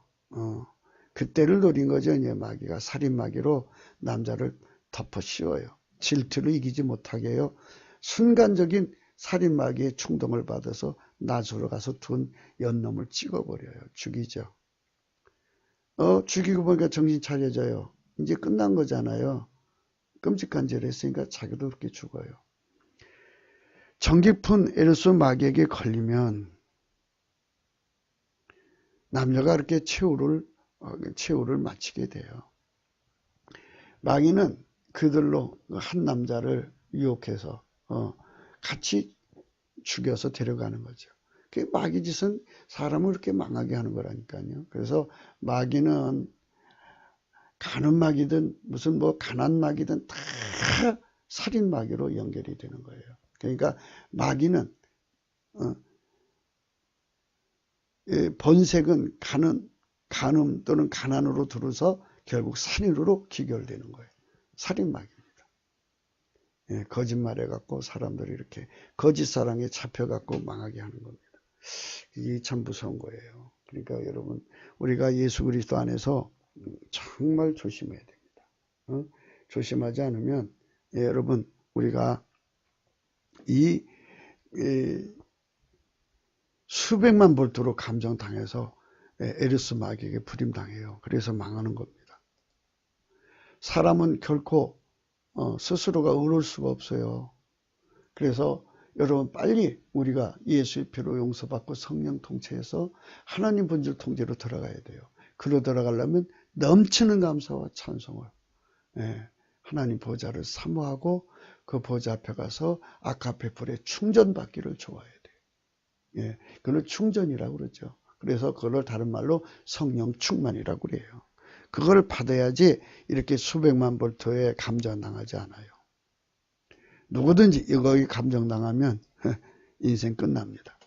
그때를 노린 거죠. 이제 마귀가 살인 마귀로 남자를 덮어 씌워요. 질투를 이기지 못하게 해요. 순간적인 살인 마귀의 충동을 받아서 나주로 가서 둔 연놈을 찍어버려요. 죽이죠. 죽이고 보니까 정신 차려져요. 이제 끝난 거잖아요. 끔찍한 죄를 했으니까 자기도 그렇게 죽어요. 정 깊은 에르스 마귀에게 걸리면 남녀가 그렇게 최후를 마치게 돼요. 마귀는 그들로 한 남자를 유혹해서 같이 죽여서 데려가는 거죠. 그 마귀 짓은 사람을 그렇게 망하게 하는 거라니까요. 그래서 마귀는 가는 마귀든 무슨 뭐 가난 마귀든 다 살인 마귀로 연결이 되는 거예요. 그러니까 마귀는 번색은 간음 또는 가난으로 들어서 결국 살인으로 귀결되는 거예요. 살인 마귀입니다. 예, 거짓말해갖고 사람들이 이렇게 거짓 사랑에 잡혀갖고 망하게 하는 겁니다. 이게 참 무서운 거예요. 그러니까 여러분, 우리가 예수 그리스도 안에서 정말 조심해야 됩니다. 조심하지 않으면 여러분, 우리가 이 수백만 볼트로 감정당해서 에르스 마귀에게 부림당해요. 그래서 망하는 겁니다. 사람은 결코 스스로가 의로울 수가 없어요. 그래서 여러분, 빨리 우리가 예수의 피로 용서받고 성령 통치해서 하나님 본질 통제로 들어가야 돼요. 그로 들어가려면 넘치는 감사와 찬송을, 하나님 보좌를 사모하고 그 보좌 앞에 가서 아카페 불에 충전받기를 좋아해야 돼요. 그걸 충전이라고 그러죠. 그래서 그걸 다른 말로 성령 충만이라고 그래요. 그걸 받아야지 이렇게 수백만 볼트에 감정당하지 않아요. 누구든지 이거에 감정당하면 인생 끝납니다.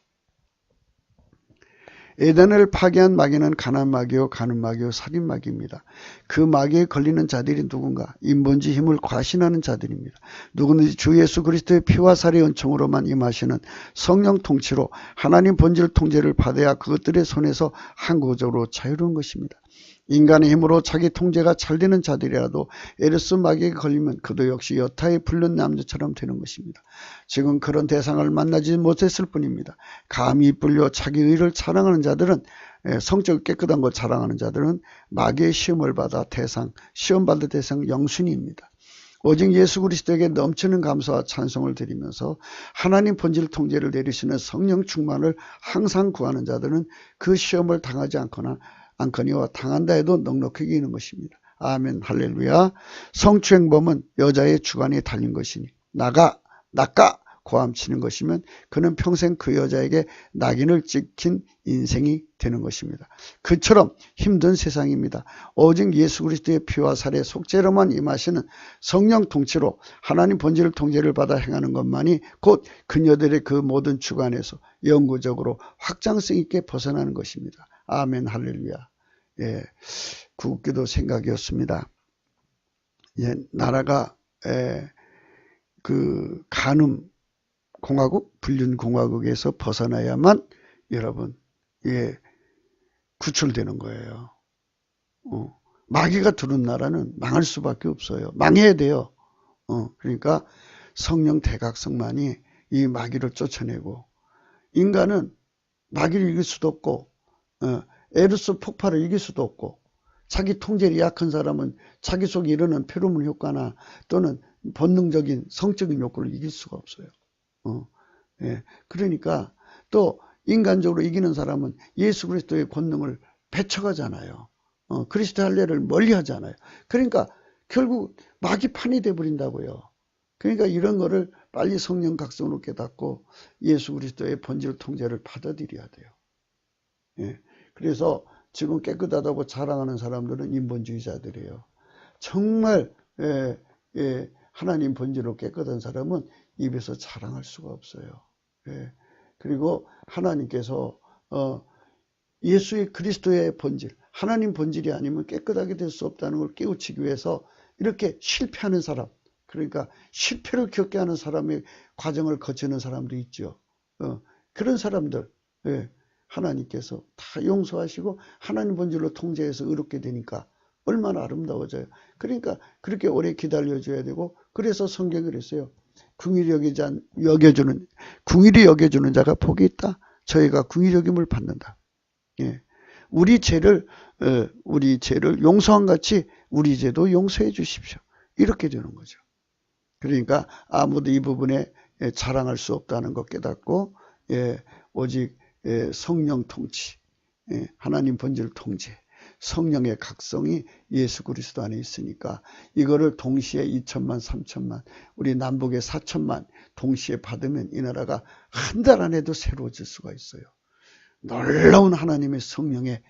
에덴을 파괴한 마귀는 가난 마귀요 가늠 마귀요 살인 마귀입니다. 그 마귀에 걸리는 자들이 누군가? 인본주의 힘을 과신하는 자들입니다. 누구든지 주 예수 그리스도의 피와 살의 은총으로만 임하시는 성령 통치로 하나님 본질 통제를 받아야 그것들의 손에서 항구적으로 자유로운 것입니다. 인간의 힘으로 자기 통제가 잘 되는 자들이라도 에르스 마귀에 걸리면 그도 역시 여타에 불른 남자처럼 되는 것입니다. 지금 그런 대상을 만나지 못했을 뿐입니다. 감히 이끌려 자기 의를 자랑하는 자들은, 성적으로 깨끗한 것 자랑하는 자들은 마귀의 시험을 받아 시험받을 대상 영순이입니다. 오직 예수 그리스도에게 넘치는 감사와 찬송을 드리면서 하나님 본질 통제를 내리시는 성령 충만을 항상 구하는 자들은 그 시험을 당하지 않거니와 당한다 해도 넉넉하게 이기는 것입니다. 아멘 할렐루야. 성추행범은 여자의 주관이 달린 것이니 낚아 고함치는 것이면 그는 평생 그 여자에게 낙인을 찍힌 인생이 되는 것입니다. 그처럼 힘든 세상입니다. 오직 예수 그리스도의 피와 살의 속죄로만 임하시는 성령 통치로 하나님 본질 통제를 받아 행하는 것만이 곧 그녀들의 그 모든 주관에서 영구적으로 확장성 있게 벗어나는 것입니다. 아멘 할렐루야. 예, 구국기도 생각이었습니다. 예, 나라가 그 간음 공화국, 불륜 공화국에서 벗어나야만 여러분 구출되는 거예요. 마귀가 두는 나라는 망할 수밖에 없어요. 망해야 돼요. 그러니까 성령 대각성만이 이 마귀를 쫓아내고, 인간은 마귀를 이길 수도 없고 에르스 폭발을 이길 수도 없고, 자기 통제력이 약한 사람은 자기 속에 일어나는 페로몬 효과나 또는 본능적인 성적인 욕구를 이길 수가 없어요. 예. 그러니까 또 인간적으로 이기는 사람은 예수 그리스도의 권능을 배척하잖아요. 그리스도 할례를 멀리 하잖아요. 그러니까 결국 마귀판이 돼버린다고요. 그러니까 이런 거를 빨리 성령 각성으로 깨닫고 예수 그리스도의 본질 통제를 받아들여야 돼요. 예. 그래서 지금 깨끗하다고 자랑하는 사람들은 인본주의자들이에요. 정말 하나님 본질로 깨끗한 사람은 입에서 자랑할 수가 없어요. 예. 그리고 하나님께서 예수의 그리스도의 본질, 하나님 본질이 아니면 깨끗하게 될 수 없다는 걸 깨우치기 위해서 이렇게 실패하는 사람, 그러니까 실패를 겪게 하는 사람의 과정을 거치는 사람도 있죠. 그런 사람들 하나님께서 다 용서하시고 하나님 본질로 통제해서 의롭게 되니까 얼마나 아름다워져요. 그러니까 그렇게 오래 기다려줘야 되고, 그래서 성경이 그랬어요. 궁일이 여겨주는 자가 복이 있다. 저희가 궁일이 여김을 받는다. 예. 우리 죄를 용서한 같이 우리 죄도 용서해 주십시오. 이렇게 되는 거죠. 그러니까 아무도 이 부분에 자랑할 수 없다는 것 깨닫고, 오직 성령 통치, 하나님 본질 통제, 성령의 각성이 예수 그리스도 안에 있으니까 이거를 동시에 2천만, 3천만, 우리 남북에 4천만 동시에 받으면 이 나라가 한 달 안에도 새로워질 수가 있어요. 놀라운 하나님의 성령의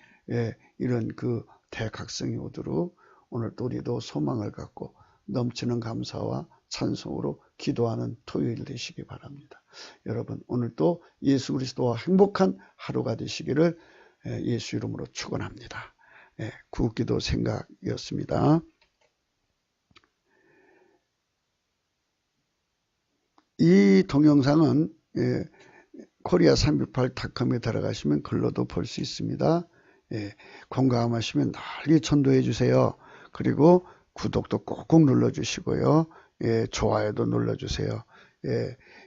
이런 그 대각성이 오도록 오늘도 우리도 소망을 갖고 넘치는 감사와 찬송으로 기도하는 토요일 되시기 바랍니다. 여러분, 오늘도 예수 그리스도와 행복한 하루가 되시기를 예수 이름으로 축원합니다. 구기도 생각이었습니다. 이 동영상은 korea368.com에 들어가시면 글로도 볼 수 있습니다. 공감하시면 널리 전도해 주세요. 그리고 구독도 꼭꼭 눌러주시고요. 좋아요도 눌러주세요.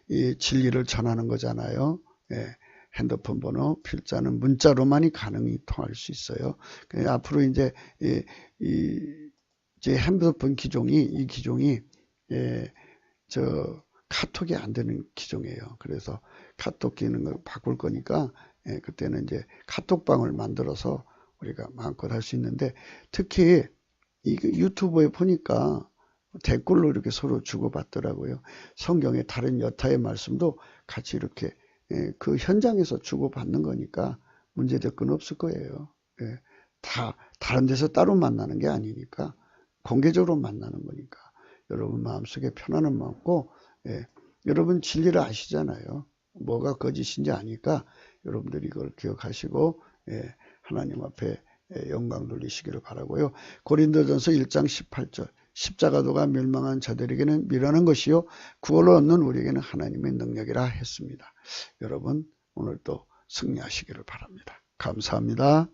이 진리를 전하는 거잖아요. 핸드폰 번호, 필자는 문자로만이 가능히 통할 수 있어요. 앞으로 이제 핸드폰 이 기종이 카톡이 안 되는 기종이에요. 그래서 카톡 기능을 바꿀 거니까 그때는 이제 카톡방을 만들어서 우리가 마음껏 할 수 있는데, 특히 이 유튜브에 보니까 댓글로 이렇게 서로 주고받더라고요. 성경의 다른 여타의 말씀도 같이 이렇게 그 현장에서 주고받는 거니까 문제될 건 없을 거예요. 다 다른 데서 따로 만나는 게 아니니까 공개적으로 만나는 거니까 여러분 마음속에 편안한 마음고, 여러분 진리를 아시잖아요. 뭐가 거짓인지 아니까 여러분들이 이걸 기억하시고 하나님 앞에 영광 돌리시기를 바라고요. 고린도전서 1장 18절 십자가도가 멸망한 자들에게는 미련한 것이요 구원을 얻는 우리에게는 하나님의 능력이라 했습니다. 여러분 오늘도 승리하시기를 바랍니다. 감사합니다.